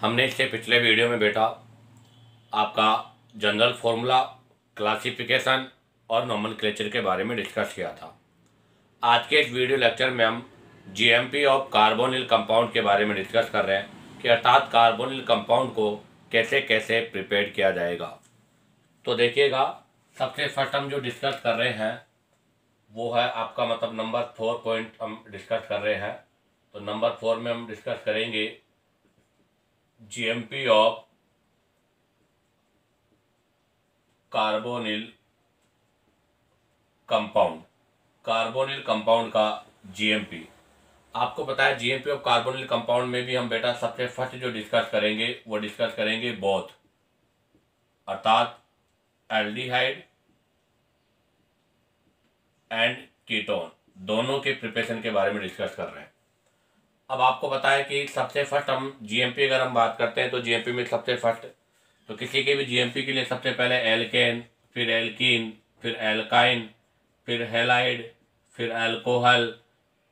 हमने इससे पिछले वीडियो में बेटा आपका जनरल फार्मूला, क्लासिफिकेशन और नोमेनक्लेचर के बारे में डिस्कस किया था। आज के इस वीडियो लेक्चर में हम जीएमपी ऑफ कार्बोनिल कंपाउंड के बारे में डिस्कस कर रहे हैं कि अर्थात कार्बोनिल कंपाउंड को कैसे कैसे प्रिपेयर किया जाएगा। तो देखिएगा, सबसे फर्स्ट हम जो डिस्कस कर रहे हैं वो है आपका मतलब नंबर 4 पॉइंट हम डिस्कस कर रहे हैं। तो नंबर 4 में हम डिस्कस करेंगे GMP of carbonyl compound. Carbonyl compound का जीएमपी आपको पता है। जीएमपी ऑफ कार्बोनिल कंपाउंड में भी हम बेटा सबसे फर्स्ट जो डिस्कस करेंगे वो डिस्कस करेंगे बोथ, अर्थात एल्डिहाइड एंड कीटोन, दोनों के प्रिपरेशन के बारे में डिस्कस कर रहे हैं। अब आपको पता है कि सबसे फर्स्ट हम जीएमपी अगर हम बात करते हैं तो जीएमपी में सबसे फर्स्ट तो किसी के भी जीएमपी के लिए सबसे पहले एल्केन, फिर एल्कीन, फिर एल्काइन, फिर हैलाइड, फिर अल्कोहल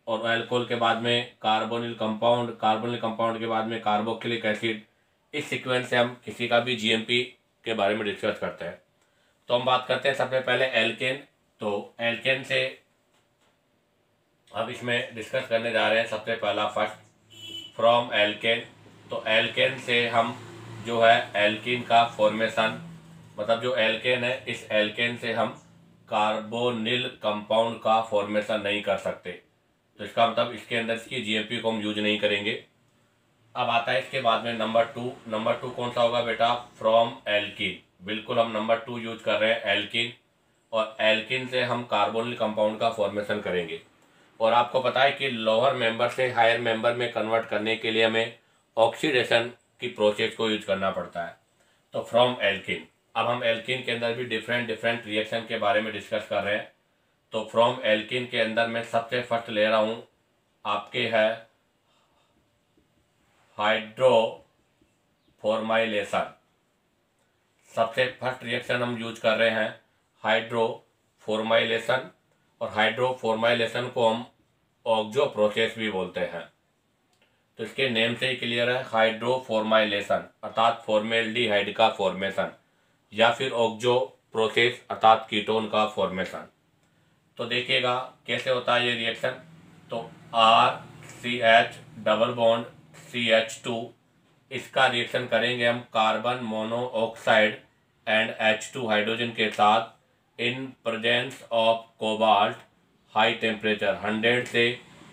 और अल्कोहल के बाद में कार्बोनिल कंपाउंड, कार्बोनिल कंपाउंड के बाद में कार्बोक्सिलिक एसिड। इस सीक्वेंस से हम किसी का भी जीएमपी के बारे में डिस्कस करते हैं। तो हम बात करते हैं सबसे पहले एल्केन। तो एल्केन से अब इसमें डिस्कस करने जा रहे हैं सबसे पहला फर्स्ट फ्रॉम एल्केन। तो एल्केन से हम जो है एल्कीन का फॉर्मेशन, मतलब जो एल्केन है इस एल्केन से हम कार्बोनिल कंपाउंड का फॉर्मेशन नहीं कर सकते। तो इसका मतलब इसके अंदर इसकी जीएमपी को हम यूज नहीं करेंगे। अब आता है इसके बाद में नंबर 2। नंबर 2 कौन सा होगा बेटा? From alkene. बिल्कुल हम नंबर 2 यूज कर रहे हैं एल्कीन, और एल्कीन से हम कार्बोनिल कंपाउंड का फॉर्मेशन करेंगे। और आपको पता है कि लोअर मेंबर से हायर मेंबर में कन्वर्ट करने के लिए हमें ऑक्सीडेशन की प्रोसेस को यूज करना पड़ता है। तो फ्रॉम एल्कीन, अब हम एल्कीन के अंदर भी डिफरेंट रिएक्शन के बारे में डिस्कस कर रहे हैं। तो फ्रॉम एल्कीन के अंदर मैं सबसे फर्स्ट ले रहा हूँ आपके है हाइड्रोफॉर्माइलेशन। सबसे फर्स्ट रिएक्शन हम यूज कर रहे हैं हाइड्रोफॉर्माइलेशन, और हाइड्रोफॉर्माइलेशन को हम ऑक्जो प्रोसेस भी बोलते हैं। तो इसके नेम से ही क्लियर है, हाइड्रोफॉर्माइलेशन अर्थात फॉर्मेल्डिहाइड का फॉर्मेशन, या फिर ऑक्जो प्रोसेस अर्थात कीटोन का फॉर्मेशन। तो देखिएगा कैसे होता है ये रिएक्शन। तो RCH डबल बॉन्ड CH2, इसका रिएक्शन करेंगे हम carbon monoxide and H2 hydrogen के साथ in presence of cobalt high temperature 100 से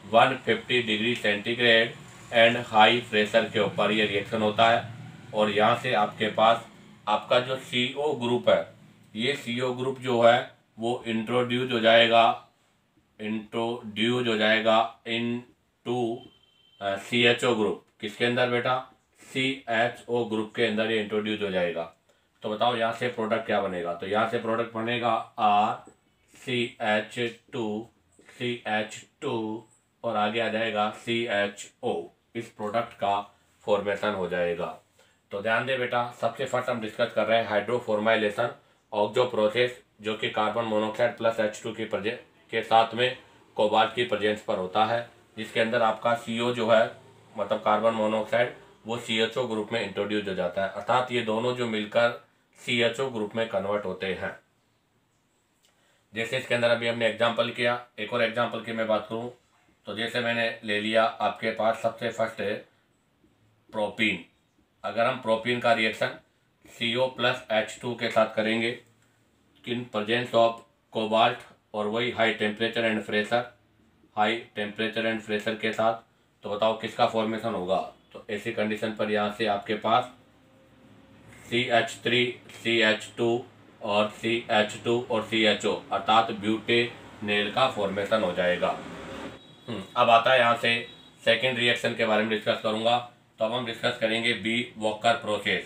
150 degree centigrade and high pressure के ऊपर ये रिएक्शन होता है। और यहाँ से आपके पास आपका जो CO ग्रुप है, ये CO ग्रुप जो है वो इंट्रोड्यूस हो जाएगा इनटू CHO ग्रुप। किसके अंदर बेटा? CHO ग्रुप के अंदर ये इंट्रोड्यूस हो जाएगा। तो बताओ यहाँ से प्रोडक्ट क्या बनेगा? तो यहाँ से प्रोडक्ट बनेगा RCH2 और आगे आ जाएगा CHO। इस प्रोडक्ट का फॉर्मेशन हो जाएगा। तो ध्यान दे बेटा, सबसे फर्स्ट हम डिस्कस कर रहे हैं हाइड्रोफॉर्माइलेशन ऑक्जो प्रोसेस, जो कि कार्बन मोनोऑक्साइड प्लस H2 के साथ में कोबाल्ट की प्रेजेंस पर होता है, जिसके अंदर आपका CO जो है मतलब कार्बन मोनोऑक्साइड वो CHO ग्रुप में इंट्रोड्यूस हो जाता है, अर्थात ये दोनों जो मिलकर CHO ग्रुप में कन्वर्ट होते हैं। जैसे इसके अंदर अभी हमने एग्जांपल किया, एक और एग्जांपल की मैं बात करूं तो जैसे मैंने ले लिया आपके पास सबसे फर्स्ट है प्रोपीन। अगर हम प्रोपीन का रिएक्शन CO प्लस H2 के साथ करेंगे इन प्रेजेंस ऑफ कोबाल्ट और वही हाई टेम्परेचर एंड प्रेशर के साथ, तो बताओ किसका फॉर्मेशन होगा? तो ऐसी कंडीशन पर यहाँ से आपके पास CH3, CH2 और CH2 और CHO अर्थात ब्यूटेनेल का फॉर्मेशन हो जाएगा। अब आता है यहाँ से सेकेंड रिएक्शन के बारे में डिस्कस करूँगा। तो अब हम डिस्कस करेंगे वॉकर प्रोसेस।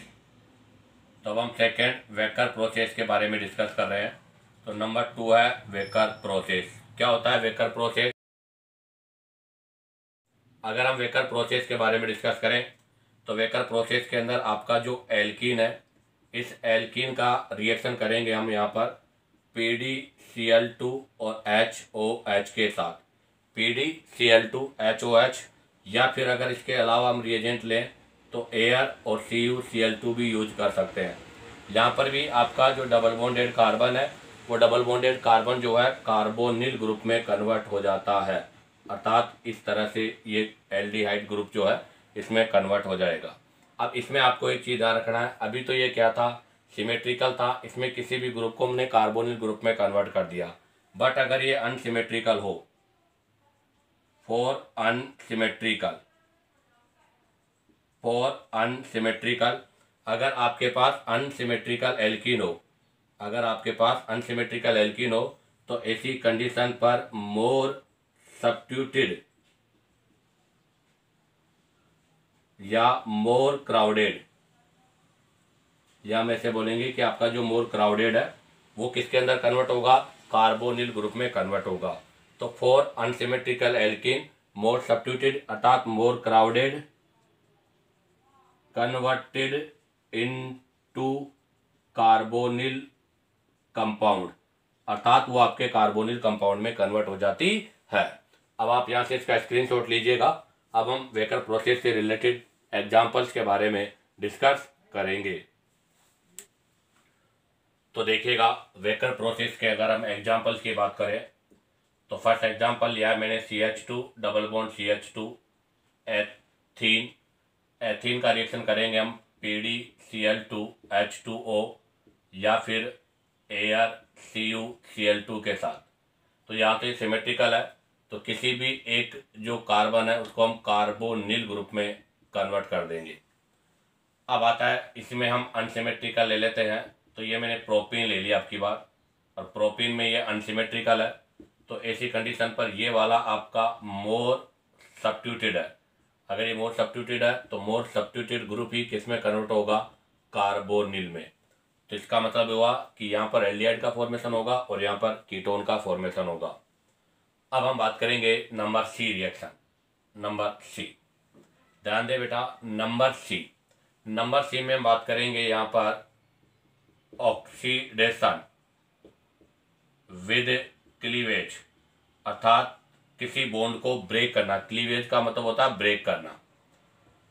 तो अब हम सेकेंड वेकर प्रोसेस के बारे में डिस्कस कर रहे हैं। तो नंबर 2 है वेकर प्रोसेस। क्या होता है वेकर प्रोसेस? अगर हम वेकर प्रोसेस के बारे में डिस्कस करें तो वेकर प्रोसेस के अंदर आपका जो एल्कीन है, इस एल्कीन का रिएक्शन करेंगे हम यहाँ पर PdCl2 और HOH के साथ। PdCl2HOH, या फिर अगर इसके अलावा हम रिएजेंट लें तो एयर और CuCl2 भी यूज कर सकते हैं। यहाँ पर भी आपका जो डबल बॉन्डेड कार्बन है वो डबल बॉन्डेड कार्बन जो है कार्बोनिल ग्रुप में कन्वर्ट हो जाता है, अर्थात इस तरह से ये एल्डिहाइड ग्रुप जो है इसमें कन्वर्ट हो जाएगा। अब इसमें आपको एक चीज़ ध्यान रखना है, अभी तो ये क्या था, सिमेट्रिकल था, इसमें किसी भी ग्रुप को हमने कार्बोनिल ग्रुप में कन्वर्ट कर दिया। बट अगर ये अनसिमेट्रिकल हो, फॉर अनसिमेट्रिकल अगर आपके पास अनसिमेट्रिकल एल्कीन हो, तो ऐसी कंडीशन पर मोर सब्स्टिट्यूटेड या मोर क्राउडेड, या हम ऐसे बोलेंगे कि आपका जो मोर क्राउडेड है वो किसके अंदर कन्वर्ट होगा, कार्बोनिल ग्रुप में कन्वर्ट होगा। तो for unsymmetrical alkene more substituted अर्थात more crowded converted into carbonyl compound, अर्थात वो आपके कार्बोनिल कंपाउंड में कन्वर्ट हो जाती है। अब आप यहाँ से इसका स्क्रीनशॉट लीजिएगा। अब हम वेकर प्रोसेस से रिलेटेड एग्जाम्पल्स के बारे में डिस्कस करेंगे। तो देखिएगा, वेकर प्रोसेस के अगर हम एग्जाम्पल्स की बात करें तो फर्स्ट एग्जाम्पल लिया है मैंने CH2 double bond CH2 ethene का रिएक्शन करेंगे हम PdCl2 H2O या फिर एयर CuCl2 के साथ। तो यहाँ तो सिमेट्रिकल है, तो किसी भी एक जो कार्बन है उसको हम कार्बोनिल ग्रुप में कन्वर्ट कर देंगे। अब आता है इसमें हम अनसिमेट्रिकल ले लेते हैं। तो ये मैंने प्रोपीन ले लिया आपकी बात, और प्रोपीन में ये अनसिमेट्रिकल है, तो ऐसी कंडीशन पर ये वाला आपका मोर सब्स्टिट्यूटेड है। अगर ये मोर सब्स्टिट्यूटेड है तो मोर सब्स्टिट्यूटेड ग्रुप ही किस में कन्वर्ट होगा, कार्बोनिल में। तो इसका मतलब हुआ कि यहाँ पर एल्डिहाइड का फॉर्मेशन होगा और यहाँ पर कीटोन का फॉर्मेशन होगा। अब हम बात करेंगे number C reaction. Number C, ध्यान दे बेटा, नंबर सी में हम बात करेंगे यहाँ पर ऑक्सीडेशन विद क्लीवेज, अर्थात किसी बॉन्ड को ब्रेक करना। क्लीवेज का मतलब होता है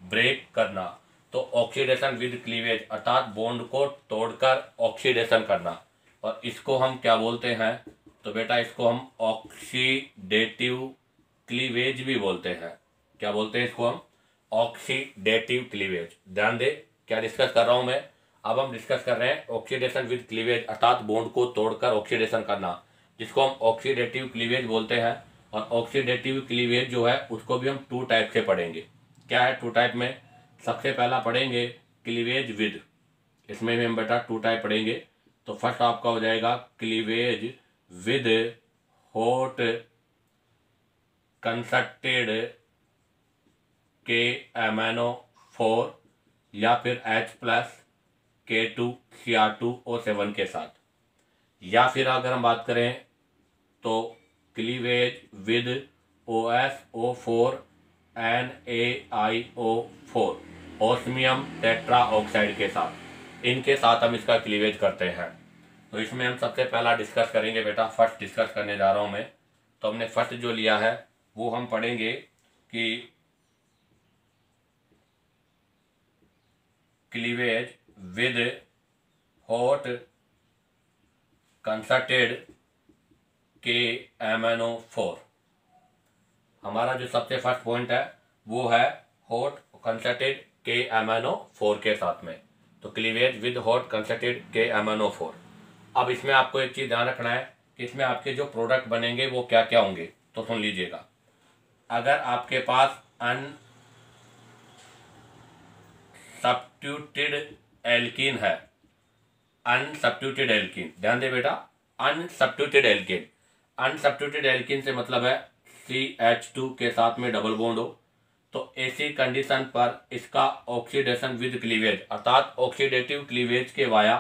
ब्रेक करना। तो ऑक्सीडेशन विद क्लीवेज अर्थात बॉन्ड को तोड़कर ऑक्सीडेशन करना, और इसको हम क्या बोलते हैं, तो बेटा इसको हम ऑक्सीडेटिव क्लीवेज भी बोलते हैं। क्या बोलते हैं इसको हम, ऑक्सीडेटिव क्लीवेज। ध्यान दे क्या डिस्कस कर रहा हूं मैं। अब हम डिस्कस कर रहे हैं ऑक्सीडेशन विद क्लीवेज अर्थात बॉन्ड को तोड़कर ऑक्सीडेशन करना, जिसको हम ऑक्सीडेटिव क्लीवेज बोलते हैं। और ऑक्सीडेटिव क्लीवेज जो है उसको भी हम 2 टाइप से पढ़ेंगे। क्या है 2 टाइप में, सबसे पहला पढ़ेंगे क्लीवेज विद, इसमें भी हम बेटा 2 टाइप पढ़ेंगे। तो फर्स्ट आपका हो जाएगा cleavage with hot concentrated KMnO4 या फिर H+ K2Cr2O7 के साथ, या फिर अगर हम बात करें तो cleavage with OSO4 NaIO4 osmium tetra oxide के साथ, इनके साथ हम इसका क्लीवेज करते हैं। तो इसमें हम सबसे पहला डिस्कस करेंगे बेटा, फर्स्ट डिस्कस करने जा रहा हूं मैं। तो हमने फर्स्ट जो लिया है वो हम पढ़ेंगे कि cleavage with hot concentrated KMnO4। हमारा जो सबसे फर्स्ट पॉइंट है वो है हॉट कंसंट्रेटेड KMnO4 के साथ में। तो cleavage with hot concentrated KMnO4। अब इसमें आपको एक चीज ध्यान रखना है कि इसमें आपके जो प्रोडक्ट बनेंगे वो क्या क्या होंगे। तो सुन लीजिएगा, अगर आपके पास अनसब्स्टिट्यूटेड एल्कीन है, अनसब्स्टिट्यूटेड एल्कीन, ध्यान दे बेटा, अनसब्स्टिट्यूटेड एल्कीन से मतलब है CH2 के साथ में डबल बॉन्ड हो, तो ऐसी कंडीशन पर इसका ऑक्सीडेशन विद क्लीवेज अर्थात ऑक्सीडेटिव क्लीवेज के वाया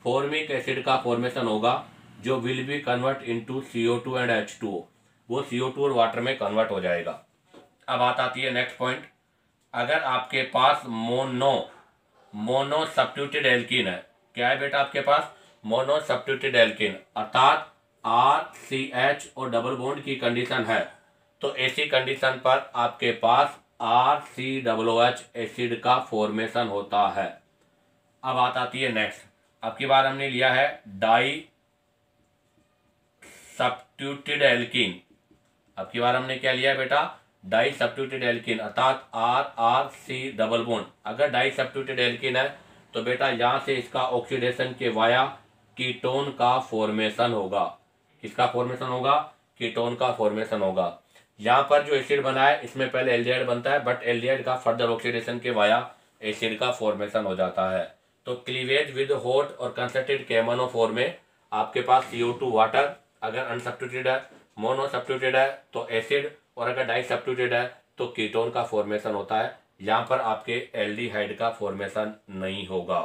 फॉर्मिक एसिड का फॉर्मेशन होगा, जो will be convert into CO2 and H2O। वो CO2 और वाटर में कन्वर्ट हो जाएगा। अब बात आती है नेक्स्ट पॉइंट, अगर आपके पास मोनो सब्स्टिट्यूटेड एल्कीन है। क्या है बेटा आपके पास, मोनो सब्स्टिट्यूटेड एल्कीन अर्थात RCH और डबल बॉन्ड की कंडीशन है, तो ऐसी कंडीशन पर आपके पास RCOOH एसिड का फॉर्मेशन होता है। अब बात आती है नेक्स्ट, अब की बार हमने लिया है डाई सब्स्टिट्यूटेड एल्कीन। अब की बार हमने क्या लिया है बेटा, डाई सब्स्टिट्यूटेड एल्कीन, अर्थात RRC डबल बॉन्ड। अगर डाई सब्स्टिट्यूटेड एल्कीन है तो बेटा यहाँ से इसका ऑक्सीडेशन के वाया कीटोन का फॉर्मेशन होगा। किसका फॉर्मेशन होगा, कीटोन का फॉर्मेशन होगा। यहाँ पर जो एसिड बना है इसमें पहले एल्डिहाइड बनता है, बट एल्डिहाइड का फर्दर ऑक्सीडेशन के वाया एसिड का फॉर्मेशन हो जाता है। तो क्लीवेज विद हॉट और कंसंट्रेटेड केमोनोफोर में आपके पास CO2 वाटर, अगर अनसब्स्टिट्यूटेड है, मोनो सब्स्टिट्यूटेड है तो एसिड, और अगर डाई सब्स्टिट्यूटेड है तो कीटोन का फॉर्मेशन होता है। यहाँ पर आपके एल्डिहाइड का फॉर्मेशन नहीं होगा।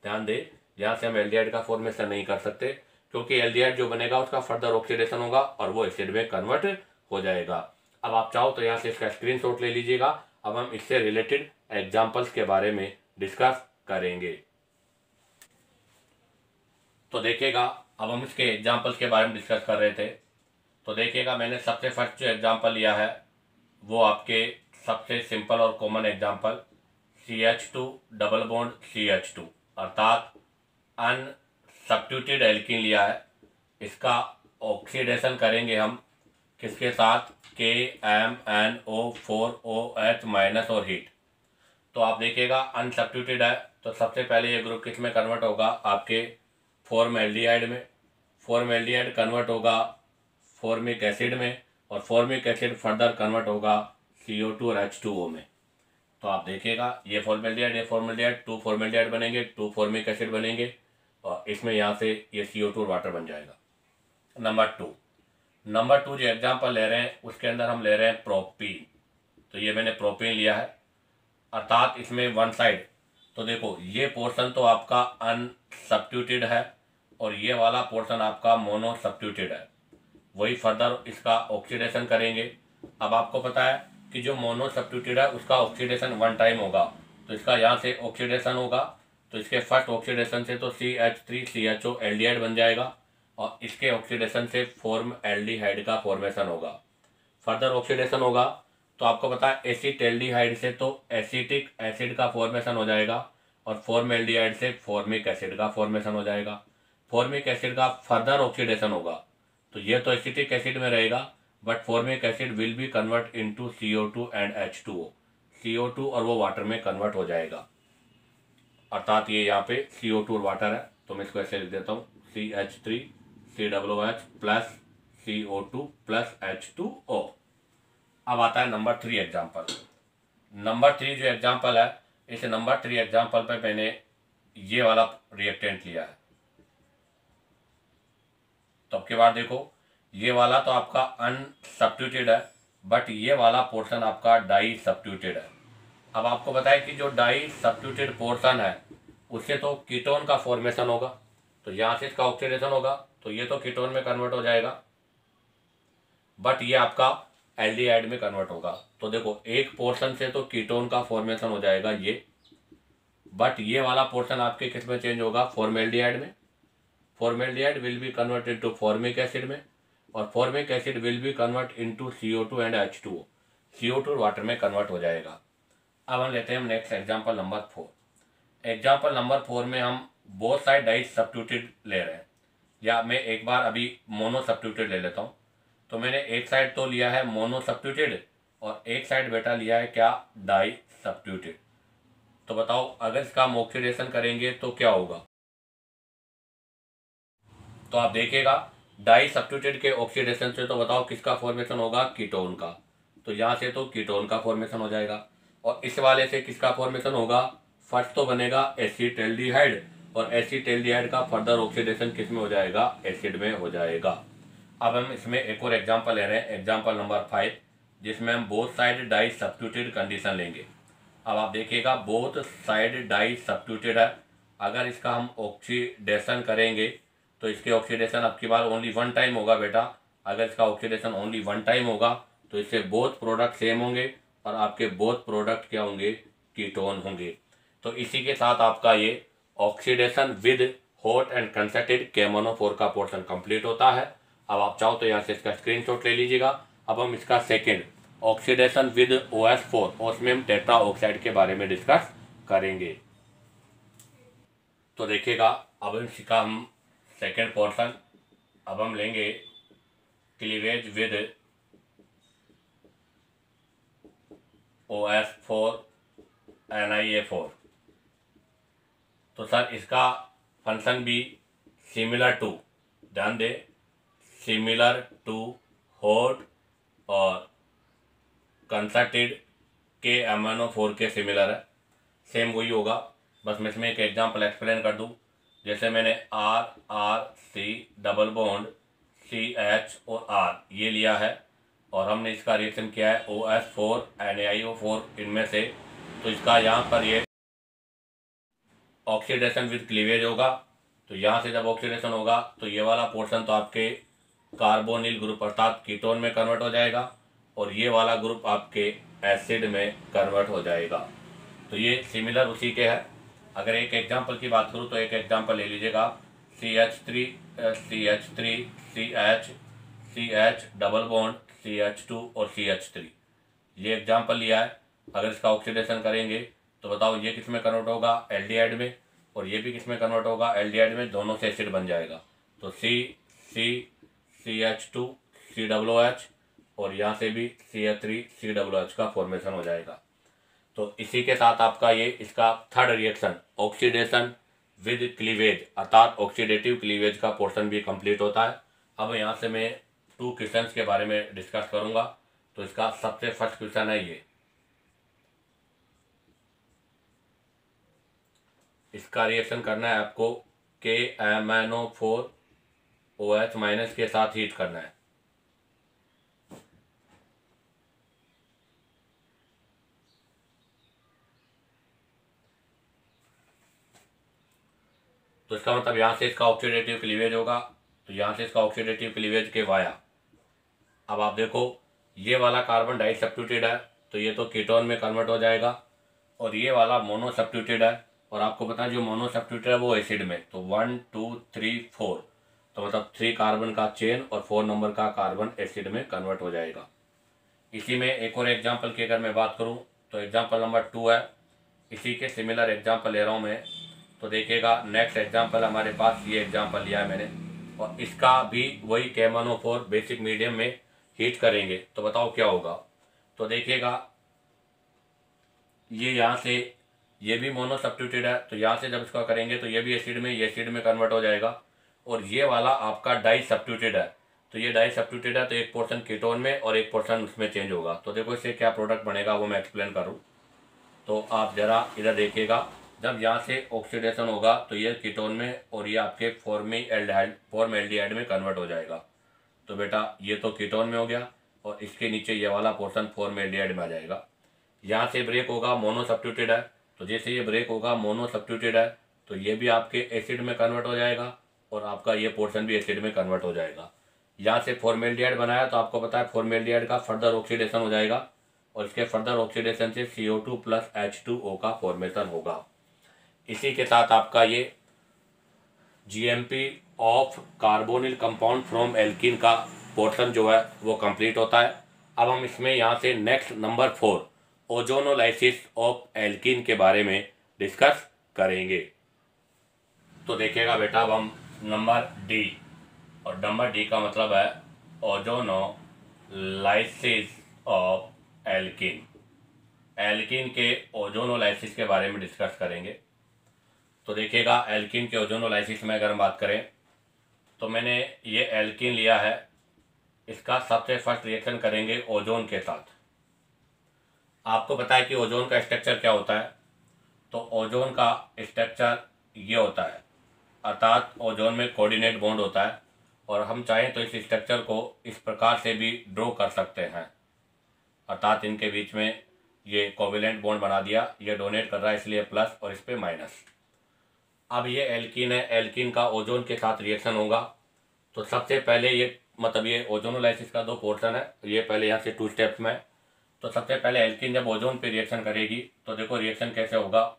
ध्यान दे, यहाँ से हम एल्डिहाइड का फॉर्मेशन नहीं कर सकते, क्योंकि एल्डिहाइड जो बनेगा उसका फर्दर ऑक्सीडेशन होगा और वो एसिड में कन्वर्ट हो जाएगा। अब आप चाहो तो यहाँ से इसका स्क्रीनशॉट ले लीजिएगा। अब हम इससे रिलेटेड एग्जाम्पल्स के बारे में डिस्कस करेंगे। तो देखिएगा, अब हम इसके एग्जाम्पल्स के बारे में डिस्कस कर रहे थे। तो देखिएगा, मैंने सबसे फर्स्ट जो एग्जाम्पल लिया है वो आपके सबसे सिंपल और common example CH2 double bond CH2, अर्थात अनसब्स्टिट्यूटेड एल्कीन लिया है। इसका ऑक्सीडेशन करेंगे हम किसके साथ, KMnO4OH माइनस और हीट। तो आप देखिएगा अनसब्स्टिट्यूटेड है तो सबसे पहले ये ग्रुप किस में कन्वर्ट होगा, आपके फॉर्मल्डिहाइड में। फॉर्मल्डिहाइड कन्वर्ट होगा फॉर्मिक एसिड में, और फॉर्मिक एसिड फर्दर कन्वर्ट होगा CO2 और H2O में। तो आप देखिएगा ये फॉर्मल्डिहाइड, ये फॉर्मल्डिहाइड, 2 फॉर्मल्डिहाइड बनेंगे, 2 फॉर्मिक एसिड बनेंगे, और इसमें यहाँ से ये CO2 और वाटर बन जाएगा। नंबर टू जो एग्जाम्पल ले रहे हैं उसके अंदर हम ले रहे हैं प्रोपीन। तो ये मैंने प्रोपीन लिया है, अर्थात इसमें वन साइड, तो देखो ये पोर्शन तो आपका अनसब्स्टिट्यूटेड है और ये वाला पोर्शन आपका मोनो सब्स्टिट्यूटेड है। वही फर्दर इसका ऑक्सीडेशन करेंगे। अब आपको पता है कि जो मोनो सब्स्टिट्यूटेड है उसका ऑक्सीडेशन वन टाइम होगा, तो इसका यहाँ से ऑक्सीडेशन होगा। तो इसके फर्स्ट ऑक्सीडेशन से तो CH3CHO एल्डिहाइड बन जाएगा, और इसके ऑक्सीडेशन से फॉर्म एल्डिहाइड का फॉर्मेशन होगा। फर्दर ऑक्सीडेशन होगा तो आपको पता है एसिटेल्डिहाइड से तो एसिटिक एसिड का फॉर्मेशन हो जाएगा, और फॉर्मल्डिहाइड से फॉर्मिक एसिड का फॉर्मेशन हो जाएगा। फॉर्मिक एसिड का फर्दर ऑक्सीडेशन होगा तो ये तो एसिटिक एसिड में रहेगा, but formic acid will be convert into CO2 and H2O। CO2 और वो वाटर में कन्वर्ट हो जाएगा, अर्थात ये यहाँ पे CO2 और वाटर है, तो मैं इसको ऐसे लिख देता हूँ CH3COOH plus CO2 plus H2O। अब आता है नंबर 3 एग्जाम्पल। नंबर 3 जो एग्जाम्पल है, इस नंबर 3 एग्जाम्पल पे मैंने ये वाला रिएक्टेंट लिया है। तो अब के बाद देखो, ये वाला तो आपका अनसब्स्टिट्यूटेड है, बट ये वाला पोर्शन आपका डाई सब्स्टिट्यूटेड है। अब आपको बताया कि जो डाई सब्स्टिट्यूटेड पोर्शन है उससे तो कीटोन का फॉर्मेशन होगा, तो यहाँ से इसका ऑक्सीडेशन होगा तो ये तो कीटोन में कन्वर्ट हो जाएगा, बट ये आपका एल्डिहाइड में कन्वर्ट होगा। तो देखो एक पोर्शन से तो कीटोन का फॉर्मेशन हो जाएगा ये, बट ये वाला पोर्शन आपके किस में चेंज होगा, फॉर्मल्डिहाइड में। Formaldehyde will be convert into formic acid में, और formic acid will be convert into CO2 and H2O। CO2 water में कन्वर्ट हो जाएगा। अब हम लेते हैं next example number 4। Example number 4 में हम बोथ साइड डाई सब्स्टिट्यूटेड ले रहे हैं, या मैं एक बार अभी मोनो सब्स्टिट्यूटेड ले लेता हूँ। तो मैंने एक साइड तो लिया है मोनो सब्स्टिट्यूटेड और एक साइड बेटा लिया है क्या, डाई सब्स्टिट्यूटेड। तो बताओ अगर इसका हम ऑक्सीडेशन करेंगे तो क्या होगा। तो आप देखिएगा डाई सब्स्टिट्यूटेड के ऑक्सीडेशन से तो बताओ किसका फॉर्मेशन होगा, कीटोन का। तो यहाँ से तो कीटोन का फॉर्मेशन हो जाएगा, और इस वाले से किसका फॉर्मेशन होगा, फर्स्ट तो बनेगा एसिटेल्डिहाइड, और एसिटेल्डिहाइड का फर्दर ऑक्सीडेशन किस में हो जाएगा, एसिड में हो जाएगा। अब हम इसमें एक और एग्जांपल ले रहे हैं, एग्जांपल नंबर 5, जिसमें हम both side di substituted condition लेंगे। अब आप देखिएगा बोथ साइड डाई सब्स्टिट्यूटेड है, अगर इसका हम ऑक्सीडेशन करेंगे तो इसके ऑक्सीडेशन अब की बार ओनली वन टाइम होगा बेटा। अगर इसका ऑक्सीडेशन ओनली वन टाइम होगा तो इससे बोथ प्रोडक्ट सेम होंगे, और आपके बोथ प्रोडक्ट क्या होंगे, कीटोन होंगे। तो इसी के साथ आपका ये oxidation with hot and concentrated chromophore का पोर्शन कंप्लीट होता है। अब आप चाहो तो यहाँ से इसका स्क्रीनशॉट ले लीजिएगा। अब हम इसका सेकेंड ऑक्सीडेशन विद OH4 और उसमें हम टेट्रा ऑक्साइड के बारे में डिस्कस करेंगे। तो देखिएगा अब इसका हम सेकेंड पोर्शन अब हम लेंगे क्लीवेज विद OH4 NiA4। तो सर इसका फंक्शन भी सिमिलर टू, ध्यान दे, सिमिलर टू हॉट और कंसर्टेड के MnO4 के सिमिलर है, सेम वही होगा। बस मैं इसमें एक एग्जांपल एक्सप्लेन कर दूं। जैसे मैंने RR-C डबल बॉन्ड CH और R ये लिया है और हमने इसका रिएक्शन किया है OH4 NaIO4 इनमें से, तो इसका यहाँ पर ये ऑक्सीडेशन विद क्लीवेज होगा। तो यहाँ से जब ऑक्सीडेशन होगा तो ये वाला पोर्शन तो आपके कार्बोनिल ग्रुप अर्थात कीटोन में कन्वर्ट हो जाएगा और ये वाला ग्रुप आपके एसिड में कन्वर्ट हो जाएगा। तो ये सिमिलर उसी के है। अगर एक एग्जांपल की बात करूँ तो एक एग्जांपल ले लीजिएगा CH3 CH3 CH CH double bond CH2 और CH3, ये एग्जांपल लिया है। अगर इसका ऑक्सीडेशन करेंगे तो बताओ ये किस में कन्वर्ट होगा, एल्डिहाइड में, और ये भी किस में कन्वर्ट होगा, एल्डिहाइड में, दोनों से एसिड बन जाएगा। तो CH2 COOH और यहाँ से भी CH3 COOH का फॉर्मेशन हो जाएगा। तो इसी के साथ आपका ये इसका third reaction oxidation with cleavage अर्थात ऑक्सीडेटिव क्लीवेज का पोर्शन भी कंप्लीट होता है। अब यहाँ से मैं 2 क्वेश्चंस के बारे में डिस्कस करूँगा। तो इसका सबसे फर्स्ट क्वेश्चन है ये, इसका रिएक्शन करना है आपको KMnO4 OH माइनस के साथ हीट करना है। तो इसका मतलब यहाँ से इसका ऑक्सीडेटिव क्लीवेज होगा, तो यहाँ से इसका ऑक्सीडेटिव क्लीवेज के वाया। अब आप देखो ये वाला कार्बन डाई सब्स्टिट्यूटेड है तो ये तो कीटोन में कन्वर्ट हो जाएगा, और ये वाला मोनो सब्स्टिट्यूटेड है और आपको पता है जो मोनो सब्स्टिट्यूटेड है वो एसिड में, तो 1 2 3 4, तो मतलब 3 कार्बन का चेन और 4 नंबर का कार्बन एसिड में कन्वर्ट हो जाएगा। इसी में एक और एग्जाम्पल की अगर मैं बात करूँ तो एग्जाम्पल नंबर 2 है, इसी के सिमिलर एग्जाम्पल ले रहा हूँ मैं। तो देखिएगा नेक्स्ट एग्जाम्पल हमारे पास ये एग्जाम्पल लिया है मैंने, और इसका भी वही KMnO4 बेसिक मीडियम में हीट करेंगे तो बताओ क्या होगा। तो देखिएगा ये यहाँ से ये भी मोनो सब्स्टिट्यूटेड है, तो यहाँ से जब इसका करेंगे तो ये भी एसिड में, ये एसिड में कन्वर्ट हो जाएगा, और ये वाला आपका डाई सब्स्टिट्यूटेड है, तो ये डाई सब्स्टिट्यूटेड है तो एक पोर्शन कीटोन में और एक पोर्शन उसमें चेंज होगा। तो देखो इससे क्या प्रोडक्ट बनेगा वो मैं एक्सप्लेन करूँ। तो आप जरा इधर देखिएगा, जब यहाँ से ऑक्सीडेशन होगा तो ये कीटोन में और ये आपके फॉर्मएल्डिहाइड में कन्वर्ट हो जाएगा। तो बेटा ये तो कीटोन में हो गया और इसके नीचे ये वाला पोर्शन फॉर्मएल्डिहाइड में आ जाएगा। यहाँ से ब्रेक होगा, मोनो सब्स्टिट्यूटेड है, तो जैसे ये ब्रेक होगा मोनो सब्स्टिट्यूटेड है तो ये भी आपके एसिड में कन्वर्ट हो जाएगा और आपका ये पोर्शन भी एसिड में कन्वर्ट हो जाएगा। यहाँ से फॉर्मएल्डिहाइड बनाया तो आपको पता है फॉर्मएल्डिहाइड का फर्दर ऑक्सीडेशन हो जाएगा और इसके फर्दर ऑक्सीडेशन से CO2 प्लस H2O का फॉर्मेशन होगा। इसी के साथ आपका ये GMP of carbonyl compound from alkene का पोर्शन जो है वो कंप्लीट होता है। अब हम इसमें यहाँ से next number 4 ozonolysis of alkene के बारे में डिस्कस करेंगे। तो देखिएगा बेटा अब हम नंबर D, और नंबर D का मतलब है ओजोनोलाइसिस ऑफ एल्कीन, एल्कीन के ओजोनोलाइसिस के बारे में डिस्कस करेंगे। तो देखिएगा एल्कीन के ओजोनोलाइसिस में अगर हम बात करें तो मैंने ये एल्कीन लिया है, इसका सबसे फर्स्ट रिएक्शन करेंगे ओजोन के साथ। आपको पता है कि ओजोन का स्ट्रक्चर क्या होता है, तो ओजोन का स्ट्रक्चर ये होता है, अर्थात ओजोन में कोऑर्डिनेट बॉन्ड होता है, और हम चाहें तो इस स्ट्रक्चर को इस प्रकार से भी ड्रॉ कर सकते हैं, अर्थात इनके बीच में ये कोवेलेंट बॉन्ड बना दिया, ये डोनेट कर रहा है इसलिए प्लस और इस पर माइनस। अब ये एल्कीन है, एल्कीन का ओजोन के साथ रिएक्शन होगा। तो सबसे पहले ये मतलब ये ओजोनोलाइसिस का 2 पोर्शन है, ये पहले यहाँ से 2 स्टेप्स में। तो सबसे पहले एल्कीन जब ओजोन पे रिएक्शन करेगी तो देखो रिएक्शन कैसे होगा,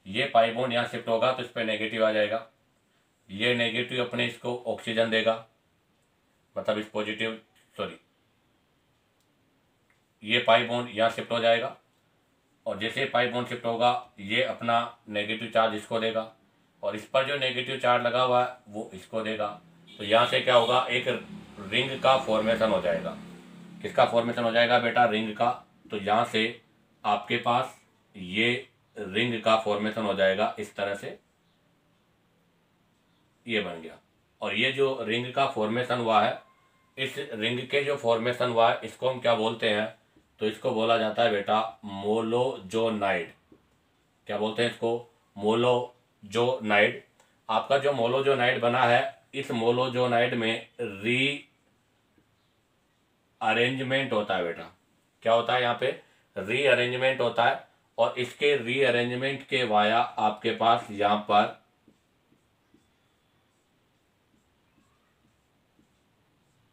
ये पाई बॉन्ड यहाँ शिफ्ट होगा तो इस पर नेगेटिव आ जाएगा, ये नेगेटिव अपने इसको ऑक्सीजन देगा, मतलब इस पॉजिटिव ये पाई बॉन्ड यहाँ शिफ्ट हो जाएगा, और जैसे पाई बॉन्ड शिफ्ट होगा ये अपना नेगेटिव चार्ज इसको देगा, और इस पर जो नेगेटिव चार्ज लगा हुआ है वो इसको देगा। तो यहाँ से क्या होगा, एक रिंग का फॉर्मेशन हो जाएगा। किसका फॉर्मेशन हो जाएगा बेटा, रिंग का। तो यहाँ से आपके पास ये रिंग का फॉर्मेशन हो जाएगा, इस तरह से ये बन गया। और ये जो रिंग का फॉर्मेशन हुआ है, इस रिंग के जो फॉर्मेशन हुआ है इसको हम क्या बोलते हैं, तो इसको बोला जाता है बेटा मोलोजोनाइड। क्या बोलते हैं इसको, मोलोजोनाइड। आपका जो मोलोजोनाइड बना है, इस मोलोजोनाइड में री अरेंजमेंट होता है बेटा। क्या होता है यहाँ पे, रीअरेंजमेंट होता है, और इसके रीअरेंजमेंट के वाया आपके पास यहाँ पर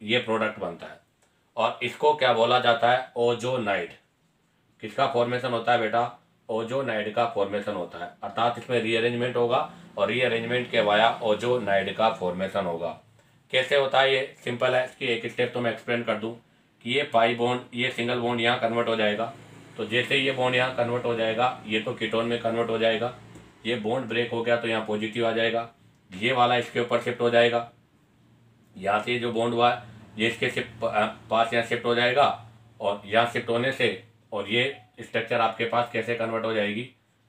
ये प्रोडक्ट बनता है, और इसको क्या बोला जाता है, ओजोनाइड। किसका फॉर्मेशन होता है बेटा, ओजोनाइड का फॉर्मेशन होता है। अर्थात इसमें रीअरेंजमेंट होगा, और रीअरेंजमेंट के वाया ओजोनाइड का फॉर्मेशन होगा। कैसे होता है, ये सिंपल है। इसकी एक स्टेप तो मैं एक्सप्लेन कर दूं कि ये पाई बॉन्ड, ये सिंगल बॉन्ड यहाँ कन्वर्ट हो जाएगा। तो जैसे ये बॉन्ड यहाँ कन्वर्ट हो जाएगा, ये तो कीटोन में कन्वर्ट हो जाएगा। ये बॉन्ड ब्रेक हो गया तो यहाँ पॉजिटिव आ जाएगा, ये वाला इसके ऊपर शिफ्ट हो जाएगा। यहाँ से जो बॉन्ड हुआ है ये इसके पास यहाँ शिफ्ट हो जाएगा, और यहाँ शिफ्ट होने से और ये स्ट्रक्चर आपके पास कैसे कन्वर्ट हो जाएगी,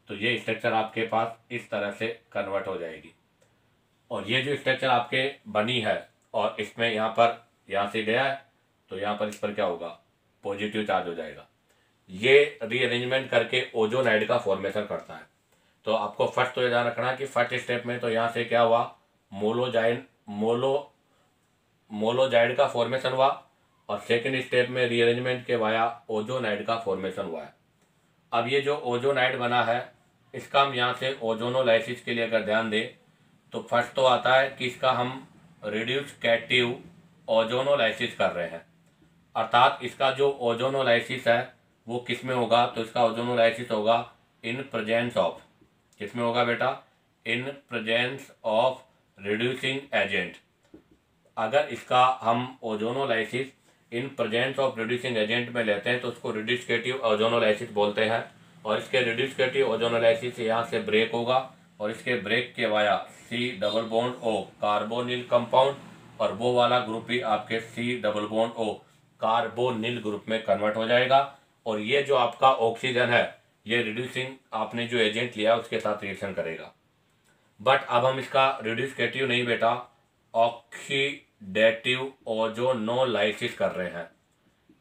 तो ये स्ट्रक्चर आपके पास इस तरह से कन्वर्ट हो जाएगी। और ये जो स्ट्रक्चर आपके बनी है, और इसमें यहाँ से गया है, तो यहाँ पर इस पर क्या होगा, पॉजिटिव चार्ज हो जाएगा। ये रीअरेंजमेंट करके ओजोनाइड का फॉर्मेशन करता है। तो आपको फर्स्ट तो ध्यान रखना कि फर्स्ट स्टेप में तो यहाँ से क्या हुआ, मोलोजाइड का फॉर्मेशन हुआ, और सेकंड स्टेप में रीअरेंजमेंट के वाया ओजोनाइड का फॉर्मेशन हुआ है। अब ये जो ओजोनाइड बना है, इसका हम यहाँ से ओजोनोलाइसिस के लिए अगर ध्यान दें, तो फर्स्ट तो आता है कि इसका हम रिड्यूसकेटिव ओजोनोलाइसिस कर रहे हैं। अर्थात इसका जो ओजोनोलाइसिस है वो किस में होगा, तो इसका ओजोनोलाइसिस होगा इन प्रेजेंस ऑफ, किस में होगा बेटा, इन प्रेजेंस ऑफ रिड्यूसिंग एजेंट। अगर इसका हम ozonolysis in presence of reducing agent में लेते हैं तो उसको रिड्यूसकेटिव ओजोनोलाइसिस बोलते हैं। और इसके रिड्यूसकेटिव ओजोनोलाइसिस यहाँ से ब्रेक होगा, और इसके ब्रेक के via C double bond O carbonyl compound, और वो वाला ग्रुप भी आपके C double bond O carbonyl group में कन्वर्ट हो जाएगा। और ये जो आपका ऑक्सीजन है, ये रिड्यूसिंग आपने जो एजेंट लिया उसके साथ रिएक्शन करेगा। बट अब हम इसका रिड्यूसकेटिव नहीं बेटा, ऑक्सीडेटिव ओजोनोलाइसिस कर रहे हैं।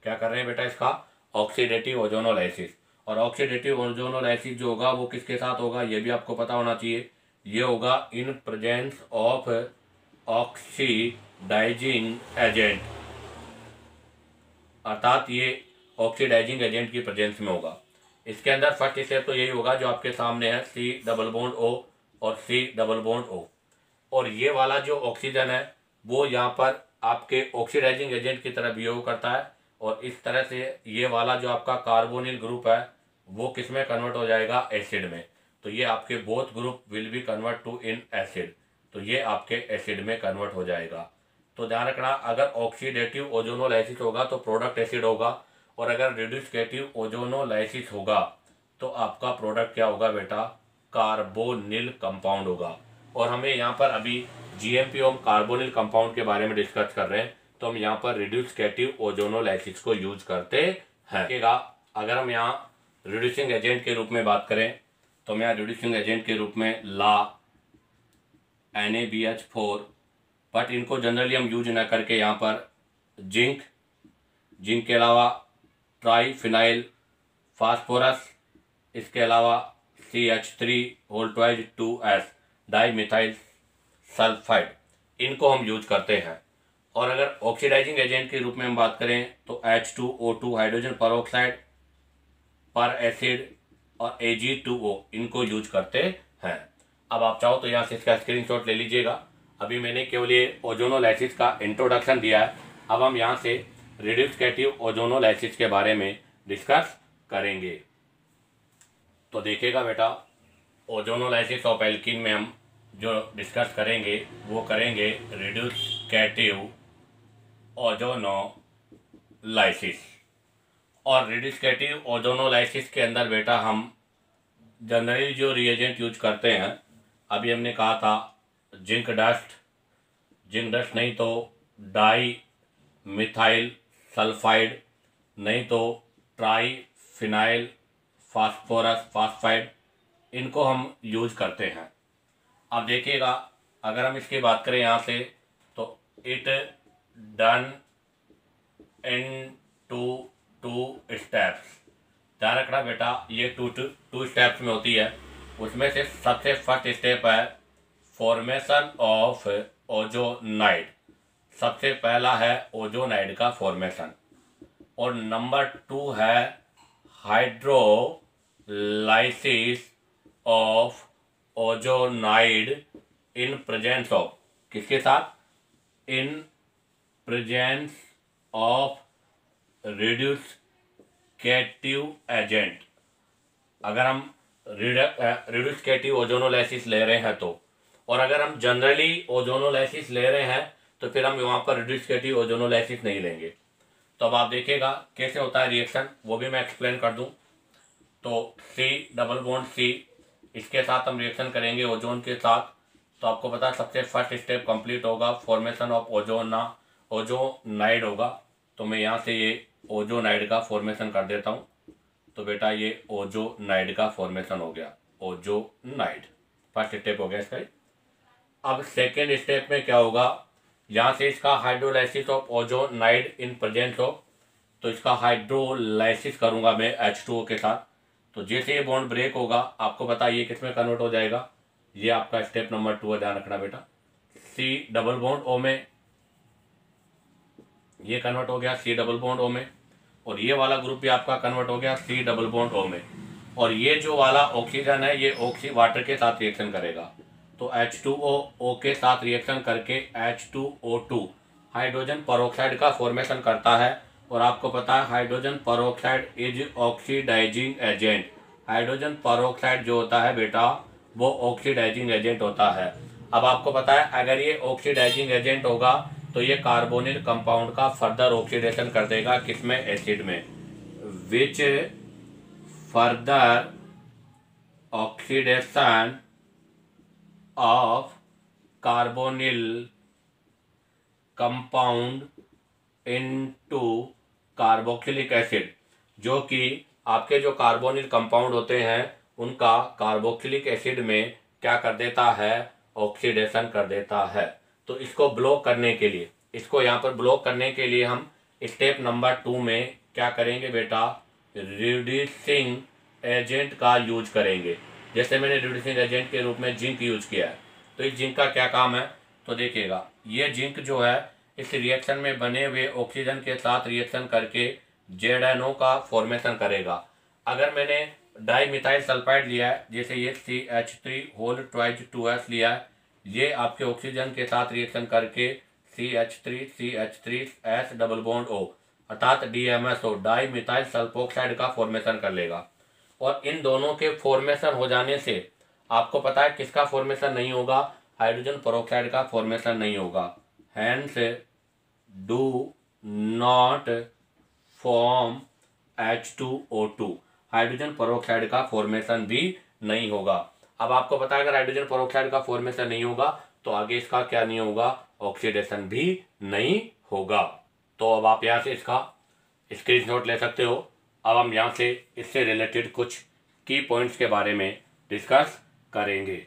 क्या कर रहे हैं बेटा, इसका ऑक्सीडेटिव ओजोनोलाइसिस। और ऑक्सीडेटिव ओजोनोलाइसिस जो होगा वो किसके साथ होगा, ये भी आपको पता होना चाहिए। ये होगा in presence of oxidizing agent, अर्थात ये ऑक्सीडाइजिंग एजेंट की प्रेजेंस में होगा। इसके अंदर फर्स्ट स्टेप तो यही होगा जो आपके सामने है, C डबल बॉन्ड O और C डबल बॉन्ड O। और ये वाला जो ऑक्सीजन है वो यहाँ पर आपके ऑक्सीडाइजिंग एजेंट की तरह बिहेव करता है, और इस तरह से ये वाला जो आपका कार्बोनिल ग्रुप है वो किस में कन्वर्ट हो जाएगा, एसिड में। तो ये आपके both group will be convert to in acid, तो ये आपके एसिड में कन्वर्ट हो जाएगा। तो ध्यान रखना, अगर ऑक्सीडेटिव ओजोनोलाइसिस होगा तो प्रोडक्ट एसिड होगा, और अगर रिड्यूसकेटिव ओजोनोलाइसिस होगा तो आपका प्रोडक्ट क्या होगा बेटा, कार्बोनिल कंपाउंड होगा। और हमें यहाँ पर अभी GMP हम कार्बोनिल कंपाउंड के बारे में डिस्कस कर रहे हैं, तो हम यहाँ पर रिड्यूसकेटिव ओजोनोलाइसिस को यूज करते हैं। अगर हम यहाँ रिड्यूसिंग एजेंट के रूप में बात करें, तो हम यहाँ रिड्यूसिंग एजेंट के रूप में ला NaBH4, बट इनको जनरली हम यूज ना करके यहाँ पर जिंक के अलावा ट्राईफिनाइल फास्फोरस, इसके अलावा CH3 डाईमिथाइल सल्फाइड, इनको हम यूज करते हैं। और अगर ऑक्सीडाइजिंग एजेंट के रूप में हम बात करें तो H2O2 हाइड्रोजन परऑक्साइड पर एसिड और Ag2O, इनको यूज करते हैं। अब आप चाहो तो यहाँ से इसका स्क्रीनशॉट ले लीजिएगा। अभी मैंने केवल ये ओजोनोलाइसिस का इंट्रोडक्शन दिया है, अब हम यहाँ से रिड्यूसकेटिव ओजोनोलाइसिस के बारे में डिस्कस करेंगे। तो देखिएगा बेटा, ओजोनोलाइसिस ऑफ एल्कीन में हम जो डिस्कस करेंगे वो करेंगे रिड्यूसकेटिव ओजोनोलाइसिस। और रेडिस्केटिव ओजोनोलाइसिस के अंदर बेटा हम जनरली जो रिएजेंट यूज करते हैं, अभी हमने कहा था जिंक डस्ट नहीं तो डाई मिथाइल सल्फाइड, नहीं तो ट्राई फिनाइल फास्फोरस फास्फाइड, इनको हम यूज करते हैं। अब देखिएगा, अगर हम इसकी बात करें यहाँ से, तो it done in two steps. ध्यान रखना बेटा, ये टू स्टेप्स में होती है। उसमें से सबसे फर्स्ट स्टेप है फॉर्मेशन ऑफ ओजोनाइड। सबसे पहला है ओजोनाइड का फॉर्मेशन। और नंबर 2 है hydrolysis of ozonide in presence of, किसके साथ? In presence of reductive agent. अगर हम रिड्यूसकेटिव ओजोनोलाइसिस ले रहे हैं तो, और अगर हम जनरली ओजोनोलाइसिस ले रहे हैं तो फिर हम वहाँ पर रिड्यूसकेटिव ओजोनोलाइसिस नहीं लेंगे। तो अब आप देखिएगा कैसे होता है रिएक्शन, वो भी मैं एक्सप्लेन कर दूं। तो C, इसके साथ हम रिएक्शन करेंगे ओजोन के साथ। तो आपको पता है सबसे फर्स्ट स्टेप कंप्लीट होगा, फॉर्मेशन ऑफ ओजोनाइड होगा। तो मैं यहाँ से ये ओजोनाइड का फॉर्मेशन कर देता हूँ। तो बेटा ये ओजोनाइड का फॉर्मेशन हो गया, ओजोनाइड फर्स्ट स्टेप हो गया इसका। अब सेकेंड स्टेप में क्या होगा, यहाँ से इसका hydrolysis of ozonide in presence of, तो इसका हाइड्रोलाइसिस करूँगा मैं H2O के साथ। तो जैसे ये बॉन्ड ब्रेक होगा, आपको पता है ये किस में कन्वर्ट हो जाएगा, ये आपका स्टेप नंबर 2 है, ध्यान रखना बेटा। C डबल बॉन्ड O में ये कन्वर्ट हो गया, C डबल बॉन्ड O में। और ये वाला ग्रुप भी आपका कन्वर्ट हो गया C डबल बॉन्ड O में। और ये जो वाला ऑक्सीजन है ये ऑक्सी वाटर के साथ रिएक्शन करेगा। तो H2O के साथ रिएक्शन करके H2O2 हाइड्रोजन पेरोक्साइड का फॉर्मेशन करता है। और आपको पता है hydrogen peroxide is oxidizing agent. Hydrogen peroxide जो होता है बेटा वो ऑक्सीडाइजिंग एजेंट होता है। अब आपको पता है अगर ये ऑक्सीडाइजिंग एजेंट होगा तो ये कार्बोनिल कंपाउंड का फर्दर ऑक्सीडेशन कर देगा, किसमें? एसिड में। Which further oxidation of carbonyl compound into carboxylic acid, जो कि आपके जो कार्बोनिल कंपाउंड होते हैं उनका कार्बोक्सिलिक एसिड में क्या कर देता है? ऑक्सीडेशन कर देता है। तो इसको ब्लॉक करने के लिए, इसको यहाँ पर ब्लॉक करने के लिए हम स्टेप नंबर 2 में क्या करेंगे बेटा? रिड्यूसिंग एजेंट का यूज करेंगे। जैसे मैंने रिड्यूसिंग एजेंट के रूप में जिंक यूज किया है, तो इस जिंक का क्या काम है? तो देखिएगा, ये जिंक जो है इस रिएक्शन में बने हुए ऑक्सीजन के साथ रिएक्शन करके ZNO का फॉर्मेशन करेगा। अगर मैंने डाई मिथाइल सल्फाइड लिया है, जैसे ये CH3 लिया है, ये आपके ऑक्सीजन के साथ रिएक्शन करके CH3 डबल बॉन्ड O अर्थात DMSO डाई मिथाइल सल्फोक्साइड का फॉर्मेशन कर लेगा। और इन दोनों के फॉर्मेशन हो जाने से आपको पता है किसका फॉर्मेशन नहीं होगा? हाइड्रोजन पेरोक्साइड का फॉर्मेशन नहीं होगा। Hence do not form H2O2, hydrogen peroxide का फॉर्मेशन भी नहीं होगा। अब आपको पता है अगर हाइड्रोजन पेरोक्साइड का फॉर्मेशन नहीं होगा तो आगे इसका क्या नहीं होगा? ऑक्सीडेशन भी नहीं होगा। तो अब आप यहाँ से इसका स्क्रीनशॉट ले सकते हो। अब हम यहाँ से इससे रिलेटेड कुछ की पॉइंट्स के बारे में डिस्कस करेंगे।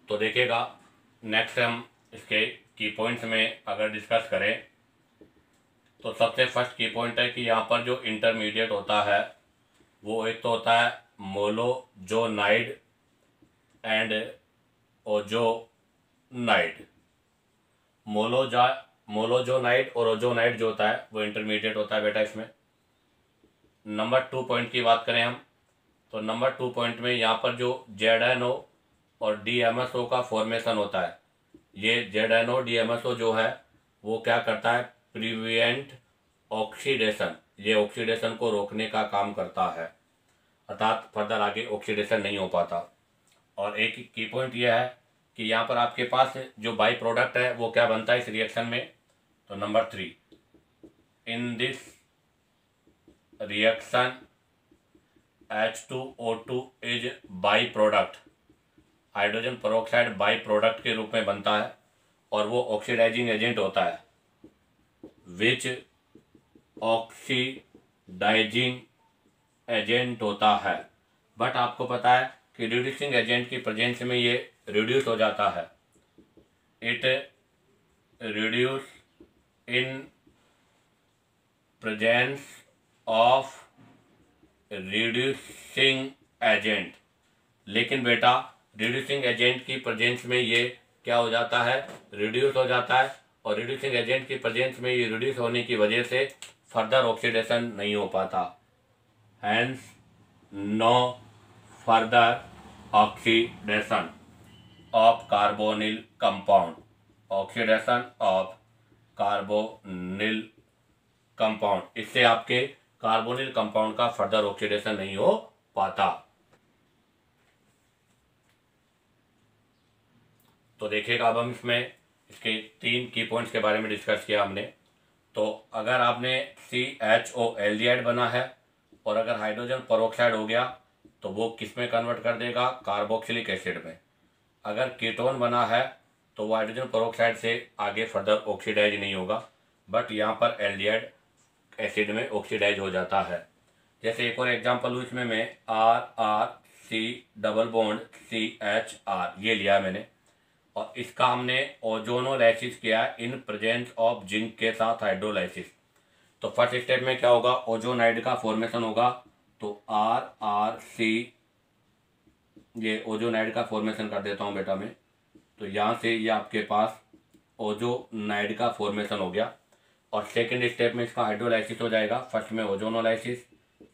तो देखिएगा, नेक्स्ट हम इसके की पॉइंट्स में अगर डिस्कस करें तो सबसे फर्स्ट की पॉइंट है कि यहाँ पर जो इंटरमीडिएट होता है वो एक तो होता है मोलोजोनाइड एंड ओजोनाइड। मोलोजोनाइड और ओजोनाइड जो होता है वो इंटरमीडिएट होता है बेटा इसमें। नंबर 2 पॉइंट की बात करें हम, तो नंबर 2 पॉइंट में यहाँ पर जो ZNO और DMSO का फॉर्मेशन होता है, ये ZNO DMSO जो है वो क्या करता है? प्रिवेंट ऑक्सीडेशन, ये ऑक्सीडेशन को रोकने का काम करता है, अर्थात फर्दर आगे ऑक्सीडेशन नहीं हो पाता। और एक की पॉइंट यह है कि यहाँ पर आपके पास जो बाई प्रोडक्ट है वो क्या बनता है इस रिएक्शन में? तो number 3 in this reaction H2O2 is by product, hydrogen peroxide by product के रूप में बनता है और वो ऑक्सीडाइजिंग एजेंट होता है, विच ऑक्सीडाइजिंग एजेंट होता है। बट आपको पता है कि रिड्यूसिंग एजेंट की प्रेजेंस में ये रिड्यूस हो जाता है, it reduce in presence of reducing agent. लेकिन बेटा रिड्यूसिंग एजेंट की प्रेजेंस में ये क्या हो जाता है, रिड्यूस हो जाता है, और रिड्यूसिंग एजेंट की प्रेजेंस में ये रिड्यूस होने की वजह से फर्दर ऑक्सीडेशन नहीं हो पाता, hence no further oxidation of carbonyl compound, oxidation of carbonyl compound, इससे आपके कार्बोनिल कंपाउंड का फर्दर ऑक्सीडेशन नहीं हो पाता। तो देखिएगा अब हम इसमें इसके 3 की पॉइंट्स के बारे में डिस्कस किया हमने। तो अगर आपने CHO एल्डिहाइड बना है और अगर हाइड्रोजन पेरोक्साइड हो गया तो वो किस में कन्वर्ट कर देगा, कार्बोक्सिलिक एसिड में। अगर कीटोन बना है तो वो हाइड्रोजन पेरोक्साइड से आगे फर्दर ऑक्सीडाइज नहीं होगा, बट यहाँ पर एल्डिहाइड एसिड में ऑक्सीडाइज हो जाता है। जैसे एक और एग्जांपल लूँ इसमें मैं RRC डबल बॉन्ड CHR ये लिया मैंने, और इसका हमने ओजोनोलाइसिस किया इन प्रेजेंस ऑफ जिंक के साथ हाइड्रोलाइसिस। तो फर्स्ट स्टेप में क्या होगा, ओजोनाइड का फॉर्मेशन होगा। तो RRC ये ओजोनाइड का फॉर्मेशन कर देता हूँ बेटा मैं। तो यहाँ से ये आपके पास ओजोनाइड का फॉर्मेशन हो गया, और सेकंड स्टेप में इसका हाइड्रोलाइसिस हो जाएगा। फर्स्ट में ओजोनोलाइसिस,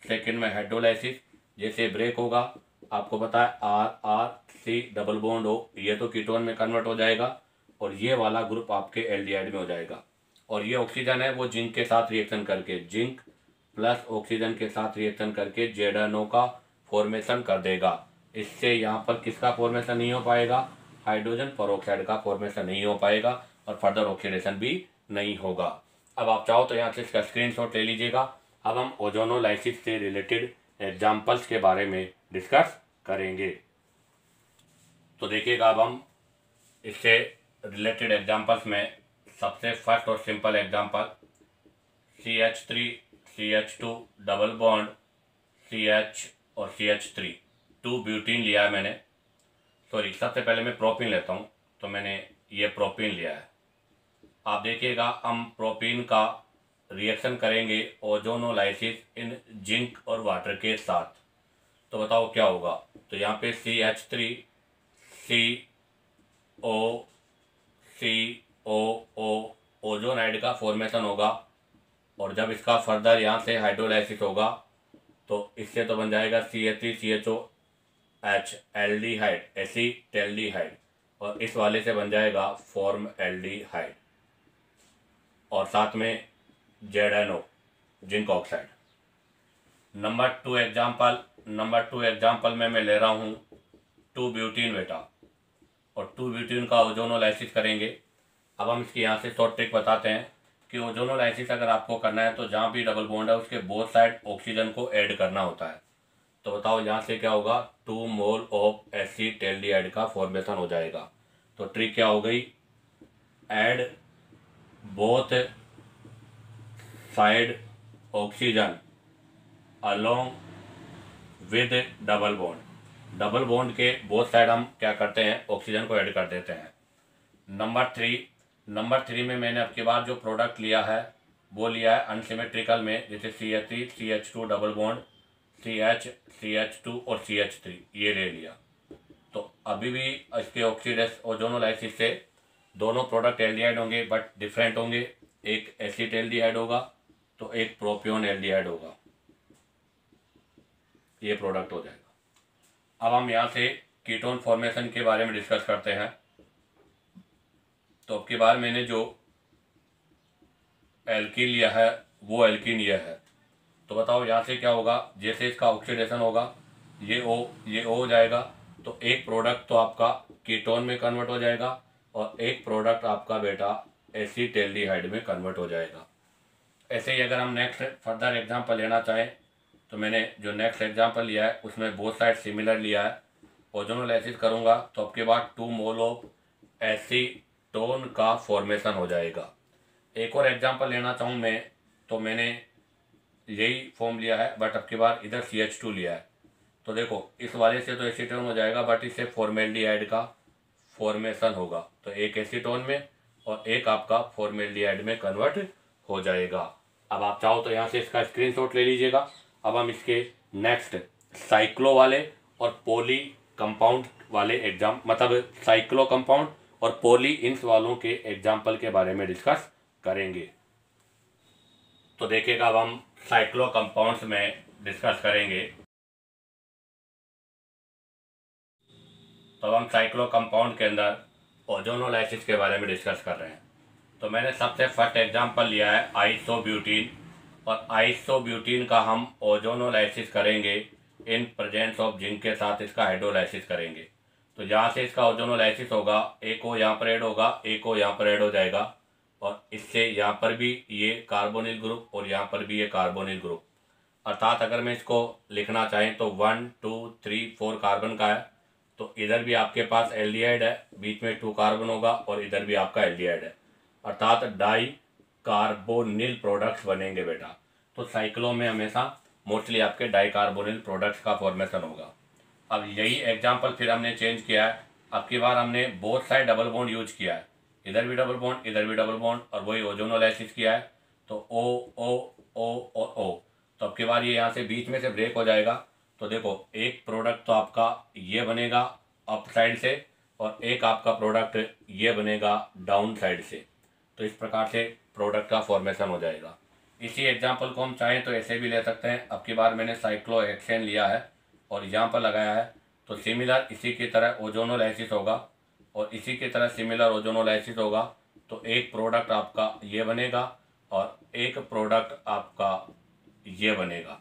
सेकंड में हाइड्रोलाइसिस। जैसे ब्रेक होगा आपको पता है RRC डबल बॉन्ड हो, ये तो कीटोन में कन्वर्ट हो जाएगा और ये वाला ग्रुप आपके एल्डिहाइड में हो जाएगा। और ये ऑक्सीजन है वो जिंक के साथ रिएक्शन करके, जिंक प्लस ऑक्सीजन के साथ रिएक्शन करके ZNO का फॉर्मेशन कर देगा। इससे यहाँ पर किसका फॉर्मेशन नहीं हो पाएगा, हाइड्रोजन पेरोक्साइड का फॉर्मेशन नहीं हो पाएगा और फर्दर ऑक्सीडेशन भी नहीं होगा। अब आप चाहो तो यहाँ से इसका स्क्रीनशॉट ले लीजिएगा। अब हम ओजोनोलाइसिस से रिलेटेड एग्जाम्पल्स के बारे में डिस्कस करेंगे। तो देखिएगा अब हम इससे रिलेटेड एग्जाम्पल्स में सबसे फर्स्ट और simple example CH3 CH2 double bond CH और CH3 2 ब्यूटीन लिया है मैंने। सॉरी, सबसे पहले मैं प्रोपीन लेता हूँ। तो मैंने ये प्रोपीन लिया है। आप देखिएगा हम प्रोपीन का रिएक्शन करेंगे ओजोनोलाइसिस इन जिंक और वाटर के साथ। तो बताओ क्या होगा। तो यहाँ पे CH3 COCOO ओजोनाइड का फॉर्मेशन होगा, और जब इसका फर्दर यहाँ से हाइड्रोलाइसिस होगा तो इससे तो बन जाएगा CH3CHOH एल्डिहाइड, एसीटैल्डिहाइड, और इस वाले से बन जाएगा फॉर्म एल्डिहाइड, और साथ में ZNO zinc oxide. Number two example में मैं ले रहा हूँ 2 ब्यूटीन बेटा, और 2 ब्यूटीन का ओजोनोलाइसिस करेंगे। अब हम इसकी यहाँ से शॉर्ट ट्रिक बताते हैं कि ओजोनोलाइसिस अगर आपको करना है तो जहाँ भी डबल बॉन्ड है उसके बोथ साइड ऑक्सीजन को ऐड करना होता है। तो बताओ यहाँ से क्या होगा, 2 मोल ऑफ एसीटैल्डिहाइड का फॉर्मेशन हो जाएगा। तो ट्रिक क्या हो गई, add both side oxygen along with double bond. Double bond के बोथ साइड हम क्या करते हैं, ऑक्सीजन को ऐड कर देते हैं। नंबर थ्री में मैंने अब के बाद जो प्रोडक्ट लिया है वो लिया है अनसिमेट्रिकल में, जैसे CH3 CH2 double bond CH CH2 और CH3 ये ले लिया। तो अभी भी इसके ऑक्सीडेस ओजोनोलाइसिस से दोनों प्रोडक्ट एल्डिहाइड होंगे बट डिफरेंट होंगे। एक एसीटैल्डिहाइड होगा तो एक प्रोपियोन एल्डिहाइड होगा, ये प्रोडक्ट हो जाएगा। अब हम यहाँ से कीटोन फॉर्मेशन के बारे में डिस्कस करते हैं। तो अब की बार मैंने जो एल्कीन लिया है वो एल्कीन लिया है। तो बताओ यहाँ से क्या होगा, जैसे इसका ऑक्सीडेशन होगा ये O हो जाएगा, तो एक प्रोडक्ट तो आपका कीटोन में कन्वर्ट हो जाएगा और एक प्रोडक्ट आपका बेटा एसीटैल्डिहाइड में कन्वर्ट हो जाएगा। ऐसे ही अगर हम नेक्स्ट फर्दर एग्जांपल लेना चाहें तो मैंने जो नेक्स्ट एग्जांपल लिया है उसमें बोथ साइड सिमिलर लिया है। ओजोनोलाइसिस करूँगा तो आपके बाद 2 मोल ऑफ एसीटोन का फॉर्मेशन हो जाएगा। एक और एग्जांपल लेना चाहूँ मैं तो मैंने यही फॉर्म लिया है बट अब की बार इधर CH2 लिया है। तो देखो इस वाले से तो एसीटोन हो जाएगा बट इससे फॉर्मेल्डिहाइड का फॉर्मेशन होगा। तो एक एसीटोन में और एक आपका फॉर्मेल्डिहाइड में कन्वर्ट हो जाएगा। अब आप चाहो तो यहाँ से इसका स्क्रीनशॉट ले लीजिएगा। अब हम इसके नेक्स्ट साइक्लो वाले और पॉली कंपाउंड वाले एग्जाम मतलब साइक्लो कंपाउंड और पॉली इंस वालों के एग्जाम्पल के बारे में डिस्कस करेंगे। तो देखिएगा अब हम साइक्लो कंपाउंड्स में डिस्कस करेंगे। तो अब हम साइक्लो कंपाउंड के अंदर ओजोनोलाइसिस के बारे में डिस्कस कर रहे हैं। तो मैंने सबसे फर्स्ट एग्जांपल लिया है आइसोब्यूटीन, और आइसोब्यूटीन का हम ओजोनोलाइसिस करेंगे इन प्रेजेंस ऑफ जिंक के साथ इसका हाइड्रोलाइसिस करेंगे। तो जहाँ से इसका ओजोनोलाइसिस होगा एक को यहाँ पर ऐड होगा, एक को यहाँ पर ऐड हो जाएगा और इससे यहाँ पर भी ये कार्बोनिल ग्रुप और यहाँ पर भी ये कार्बोनिल ग्रुप। अर्थात अगर मैं इसको लिखना चाहें तो 1 2 3 4 कार्बन का है तो इधर भी आपके पास एल्डिहाइड है, बीच में 2 कार्बन होगा और इधर भी आपका एल्डिहाइड है, अर्थात डाई कार्बोनिल प्रोडक्ट्स बनेंगे बेटा। तो साइक्लो में हमेशा मोस्टली आपके डाई कार्बोनिल प्रोडक्ट्स का फॉर्मेशन होगा। अब यही एग्जांपल फिर हमने चेंज किया है। अब की बार हमने both side double bond use किया है, इधर भी डबल बॉन्ड इधर भी डबल बॉन्ड, और वही ओजोनोलाइसिस किया है। तो ओ ओ ओ और ओ, तो अब की बार ये यहाँ से बीच में से ब्रेक हो जाएगा। तो देखो एक प्रोडक्ट तो आपका ये बनेगा अप साइड से और एक आपका प्रोडक्ट ये बनेगा डाउन साइड से। तो इस प्रकार से प्रोडक्ट का फॉर्मेशन हो जाएगा। इसी एग्जांपल को हम चाहें तो ऐसे भी ले सकते हैं। अब की बार मैंने साइक्लोहेक्सेन लिया है और यहाँ पर लगाया है, तो सिमिलर इसी की तरह ओजोनोलाइसिस होगा और इसी की तरह सिमिलर ओजोनोलाइसिस होगा। तो एक प्रोडक्ट आपका ये बनेगा और एक प्रोडक्ट आपका ये बनेगा।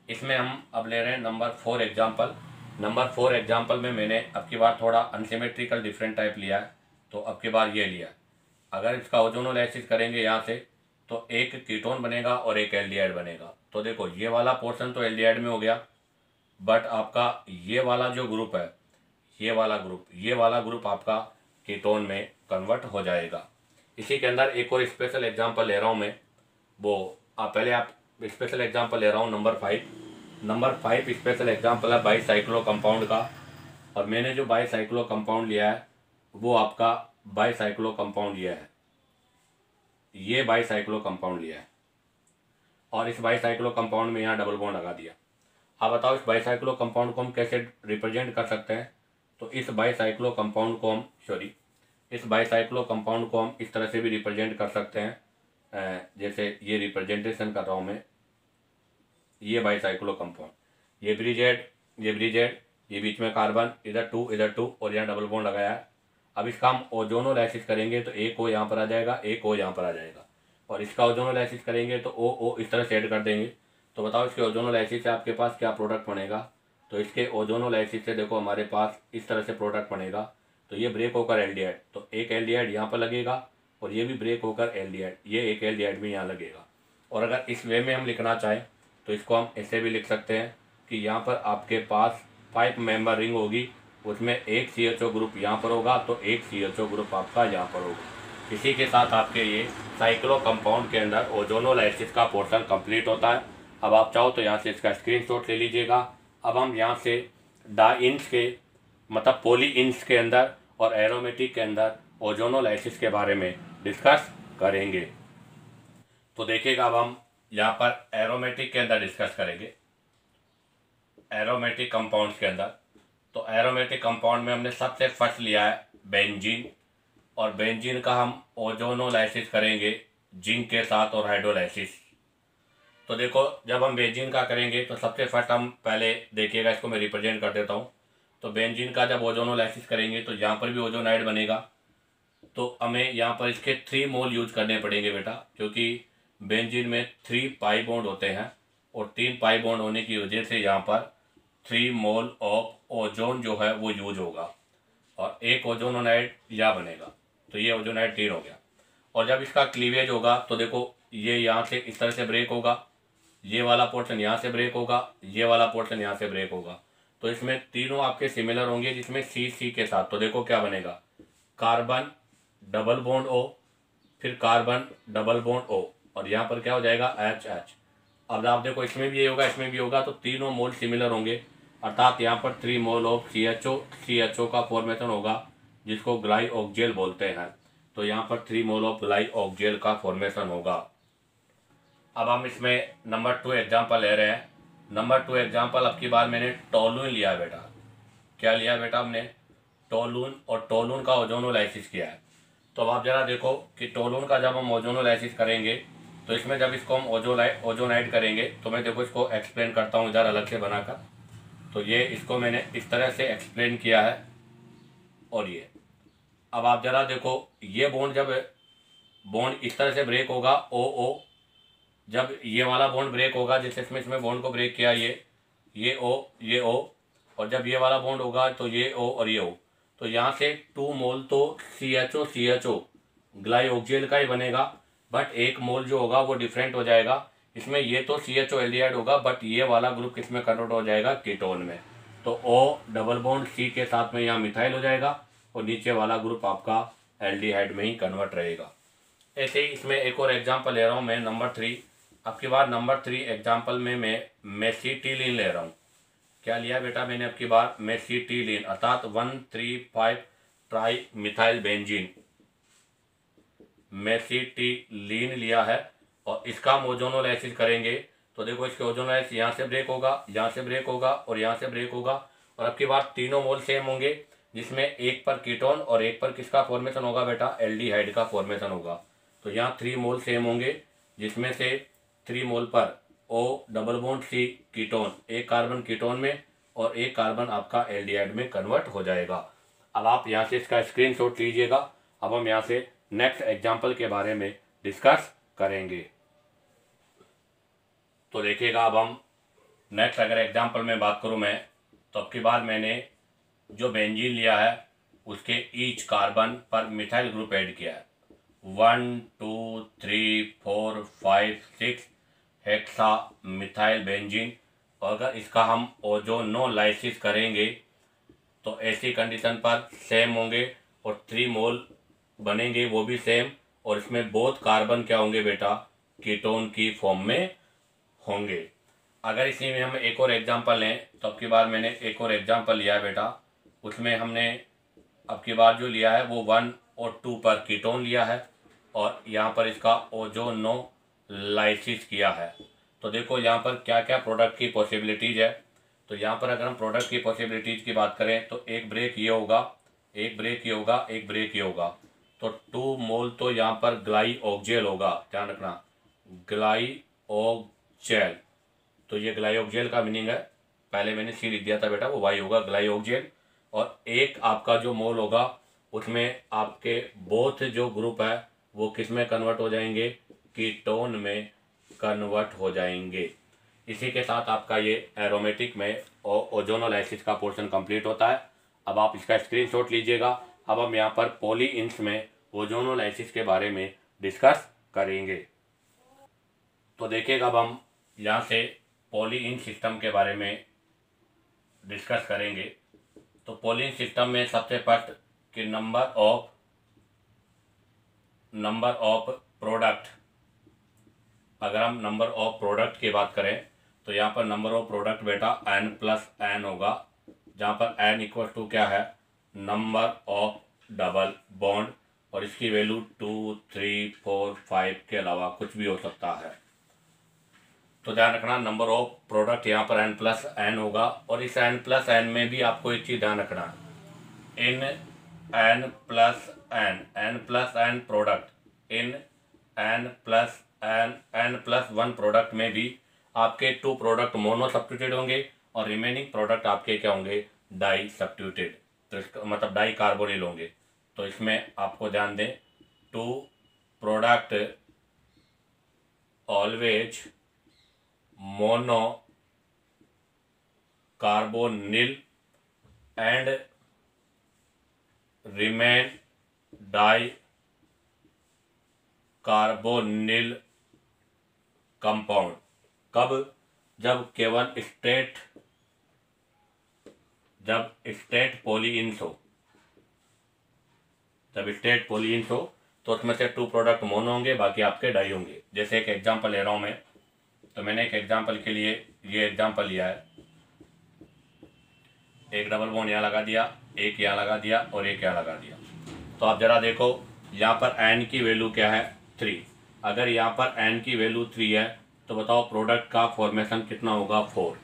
इसमें हम अब ले रहे हैं नंबर 4 एग्जाम्पल। नंबर 4 एग्जाम्पल में मैंने अब की बार थोड़ा अनसिमेट्रिकल डिफरेंट टाइप लिया है, तो अब की बार ये लिया है। अगर इसका ओजोनोलाइसिस करेंगे यहाँ से तो एक कीटोन बनेगा और एक एल्डिहाइड बनेगा। तो देखो ये वाला पोर्शन तो एल्डिहाइड में हो गया, बट आपका ये वाला जो ग्रुप है ये वाला ग्रुप आपका कीटोन में कन्वर्ट हो जाएगा। इसी के अंदर एक और स्पेशल एग्जांपल ले रहा हूँ मैं, वो आप स्पेशल एग्जांपल ले रहा हूँ नंबर 5 स्पेशल एग्जांपल है बाईसाइक्लो कंपाउंड का। और मैंने जो बाईसाइक्लो कंपाउंड लिया है वो आपका बाईसाइक्लो कंपाउंड लिया है, ये बाईसाइक्लो कंपाउंड लिया है और इस बाईसाइक्लो कंपाउंड में यहाँ डबल बॉन्ड लगा दिया। आप बताओ इस बाईसाइक्लो कंपाउंड को हम कैसे रिप्रेजेंट कर सकते हैं। तो इस बाईसाइक्लो कंपाउंड को हम इस तरह से भी रिप्रेजेंट कर सकते हैं, जैसे ये रिप्रेजेंटेशन कर रहा हूँ मैं। ये बाईसाइक्लो कंपाउंड, ये ब्रिजेड, ये बीच में कार्बन, इधर 2 और यहाँ डबल बॉन्ड लगाया है। अब इसका हम ओजोनोलाइसिस करेंगे तो एक ओ यहाँ पर आ जाएगा, एक ओ यहाँ पर आ जाएगा, और इसका ओजोनोलाइसिस करेंगे तो ओ इस तरह से ऐड कर देंगे। तो बताओ इसके ओजोनोलाइसिस से आपके पास क्या प्रोडक्ट बनेगा। तो इसके ओजोनोलाइसिस से देखो हमारे पास इस तरह से प्रोडक्ट बनेगा। तो ये ब्रेक होकर एल्डिहाइड, तो एक एल्डिहाइड यहाँ पर लगेगा और ये भी ब्रेक होकर एल्डिहाइड, ये एक एल्डिहाइड भी यहाँ लगेगा। और अगर इस वे में हम लिखना चाहें तो इसको हम ऐसे भी लिख सकते हैं कि यहाँ पर आपके पास 5 मेंबर रिंग होगी, उसमें एक CHO ग्रुप यहाँ पर होगा तो एक CHO ग्रुप आपका यहाँ पर होगा। इसी के साथ आपके ये साइक्लो कंपाउंड के अंदर ओजोनोलाइसिस का पोर्शन कंप्लीट होता है। अब आप चाहो तो यहाँ से इसका स्क्रीनशॉट ले लीजिएगा। अब हम यहाँ से डाइंस के मतलब पॉली इंस के अंदर और एरोमेटिक के अंदर ओजोनोलाइसिस के बारे में डिस्कस करेंगे। तो देखिएगा अब हम यहाँ पर एरोमेटिक के अंदर डिस्कस करेंगे, एरोमेटिक कंपाउंड्स के अंदर। तो एरोमेटिक कंपाउंड में हमने सबसे फर्स्ट लिया है बेंजीन, और बेंजीन का हम ओजोनोलाइसिस करेंगे जिंक के साथ और हाइड्रोलाइसिस। तो देखो जब हम बेंजीन का करेंगे तो सबसे फर्स्ट हम पहले देखिएगा, इसको मैं रिप्रेजेंट कर देता हूँ। तो बेंजीन का जब ओजोनोलाइसिस करेंगे तो यहाँ पर भी ओजोनाइड बनेगा। तो हमें यहाँ पर इसके 3 मोल यूज करने पड़ेंगे बेटा, क्योंकि बेंजीन में 3 पाई बॉन्ड होते हैं और 3 पाई बॉन्ड होने की वजह से यहाँ पर 3 मोल ऑफ ओजोन जो है वो यूज होगा और एक ओजोनाइड यहाँ बनेगा। तो ये ओजोनाइड 3 हो गया। और जब इसका क्लीवेज होगा तो देखो ये यहाँ से इस तरह से ब्रेक होगा, ये वाला पोर्शन यहाँ से ब्रेक होगा, ये वाला पोर्शन यहाँ से ब्रेक होगा। तो इसमें तीनों आपके सिमिलर होंगे, जिसमें सी सी के साथ। तो देखो क्या बनेगा, कार्बन डबल बॉन्ड O, फिर कार्बन डबल बॉन्ड O, और यहाँ पर क्या हो जाएगा एच एच। अब आप देखो इसमें भी ये होगा, इसमें भी होगा, तो तीनों मोल सिमिलर होंगे, अर्थात यहाँ पर 3 मोल ऑफ CHO का फॉर्मेशन होगा, जिसको ग्लाइऑक्जेल बोलते हैं। तो यहाँ पर 3 मोल ऑफ ग्लाइऑक्जेल का फॉर्मेशन होगा। अब हम इसमें नंबर 2 एग्जाम्पल ले रहे हैं। नंबर 2 एग्जाम्पल अब की बार मैंने टोलून लिया बेटा। क्या लिया बेटा हमने, टोलून, और टोलून का ओजोनोलाइसिस किया है। तो अब आप जरा देखो कि टोलून का जब हम ओजोनोलाइसिस करेंगे, तो इसमें जब इसको हम ओजोनाइड करेंगे, तो मैं देखो इसको एक्सप्लेन करता हूँ इधर अलग से बनाकर। तो ये इसको मैंने इस तरह से एक्सप्लेन किया है, और ये अब आप जरा देखो, ये बॉन्ड जब बॉन्ड इस तरह से ब्रेक होगा ओ, जब ये वाला बॉन्ड ब्रेक होगा, जैसे इसमें बॉन्ड को ब्रेक किया, ये ओ, और जब ये वाला बॉन्ड होगा तो ये ओ और ये ओ, तो यहाँ से 2 मोल तो CHO ग्लाइऑक्जेल का ही बनेगा, बट 1 मोल जो होगा वो डिफरेंट हो जाएगा। इसमें ये तो CHO एल्डिहाइड होगा, बट ये वाला ग्रुप किस में कन्वर्ट हो जाएगा, कीटोन में। तो O डबल बॉन्ड C के साथ में यहाँ मिथाइल हो जाएगा, और नीचे वाला ग्रुप आपका एल्डिहाइड में ही कन्वर्ट रहेगा। ऐसे ही इसमें एक और एग्जाम्पल ले रहा हूँ मैं, नंबर 3। अब की बार नंबर 3 एग्जाम्पल में मैं मेसिटिलीन ले रहा हूँ। क्या लिया बेटा मैंने अब की बार, मेसिटिलीन, अर्थात 1,3,5 ट्राई मिथाइल बेंजीन, मेसिटिलीन लिया है। और इसका हम ओजोनोलाइसिस करेंगे, तो देखो इसके ओजोनोलाइसिस यहाँ से ब्रेक होगा, यहाँ से ब्रेक होगा, और यहाँ से ब्रेक होगा, और अब की बार तीनों मोल सेम होंगे, जिसमें एक पर कीटोन और एक पर किसका फॉर्मेशन होगा बेटा, एल्डिहाइड का फॉर्मेशन होगा। तो यहाँ 3 मोल सेम होंगे, जिसमें से 3 मोल पर O double bond C ketone, एक कार्बन कीटोन में और एक कार्बन आपका एल्डिहाइड में कन्वर्ट हो जाएगा। अब आप यहाँ से इसका स्क्रीनशॉट लीजिएगा। अब हम यहाँ से नेक्स्ट एग्जाम्पल के बारे में डिस्कस करेंगे। तो देखिएगा, अब हम नेक्स्ट अगर एग्जाम्पल में बात करूँ मैं, तो अब की बार मैंने जो बेंजीन लिया है उसके ईच कार्बन पर मिथाइल ग्रुप ऐड किया है, 1 2 3 4 5 6 हेक्सा मिथाइल बेंजीन। और अगर इसका हम ओजोनोलाइसिस करेंगे तो ऐसी कंडीशन पर सेम होंगे, और 3 मोल बनेंगे वो भी सेम, और इसमें बोथ कार्बन क्या होंगे बेटा, कीटोन की फॉर्म में होंगे। अगर इसी में हम एक और एग्जांपल लें, तो अब की बार मैंने एक और एग्जांपल लिया है बेटा। उसमें हमने अब की बार जो लिया है वो 1 और 2 पर कीटोन लिया है, और यहाँ पर इसका ओजोनोलाइसिस किया है। तो देखो यहाँ पर क्या क्या प्रोडक्ट की पॉसिबिलिटीज़ है। तो यहाँ पर अगर हम प्रोडक्ट की पॉसिबिलिटीज़ की बात करें, तो एक ब्रेक ये होगा, एक ब्रेक ये होगा, एक ब्रेक ये होगा। तो 2 मोल तो यहाँ पर ग्लाइऑक्जेल होगा, ध्यान रखना, ग्लाइऑक्जेल। तो ये ग्लाइऑक्जेल का मीनिंग है, पहले मैंने सी लिख दिया था बेटा, वो वाई होगा, ग्लाइऑक्जेल। और एक आपका जो मोल होगा उसमें आपके बोथ जो ग्रुप है वो किस में कन्वर्ट हो जाएंगे, कीटोन में कन्वर्ट हो जाएंगे। इसी के साथ आपका ये एरोमेटिक में ओजोनोलाइसिस का पोर्शन कंप्लीट होता है। अब आप इसका स्क्रीनशॉट लीजिएगा। अब हम यहाँ पर पॉलीइंस में ओजोनोलाइसिस के बारे में डिस्कस करेंगे। तो देखिएगा, अब हम यहाँ से पॉलीइन सिस्टम के बारे में डिस्कस करेंगे। तो पॉलीइन सिस्टम में सबसे फर्स्ट कि नंबर ऑफ प्रोडक्ट, अगर हम नंबर ऑफ प्रोडक्ट की बात करें तो यहाँ पर नंबर ऑफ प्रोडक्ट बेटा n+n होगा, जहाँ पर n इक्वल टू क्या है, नंबर ऑफ डबल बॉन्ड, और इसकी वैल्यू 2 3 4 5 के अलावा कुछ भी हो सकता है। तो ध्यान रखना, नंबर ऑफ प्रोडक्ट यहाँ पर n+n होगा। और इस n+n में भी आपको एक चीज़ ध्यान रखना, इन n+n प्रोडक्ट, इन n+1 प्रोडक्ट में भी आपके 2 प्रोडक्ट मोनो सब्स्टिट्यूटेड होंगे, और रिमेनिंग प्रोडक्ट आपके क्या होंगे, डाई सब्स्टिट्यूटेड, तो इसका मतलब डाई कार्बोनिल होंगे। तो इसमें आपको ध्यान दें, 2 product always mono carbonyl and remain di carbonyl compound. कब? जब केवल स्टेट पॉलीइंस हो। जब स्टेट पॉलीइंस हो तो उसमें से 2 प्रोडक्ट मोनो होंगे, बाकी आपके डाई होंगे। जैसे एक एग्जांपल ले रहा हूँ मैं, तो मैंने एक एग्जांपल के लिए ये एग्जांपल लिया है। एक डबल बॉन्ड यहाँ लगा दिया, एक यहाँ लगा दिया और एक यहाँ लगा दिया। तो आप जरा देखो यहाँ पर एन की वैल्यू क्या है, 3। अगर यहाँ पर एन की वैल्यू 3 है तो बताओ प्रोडक्ट का फॉर्मेशन कितना होगा, 4।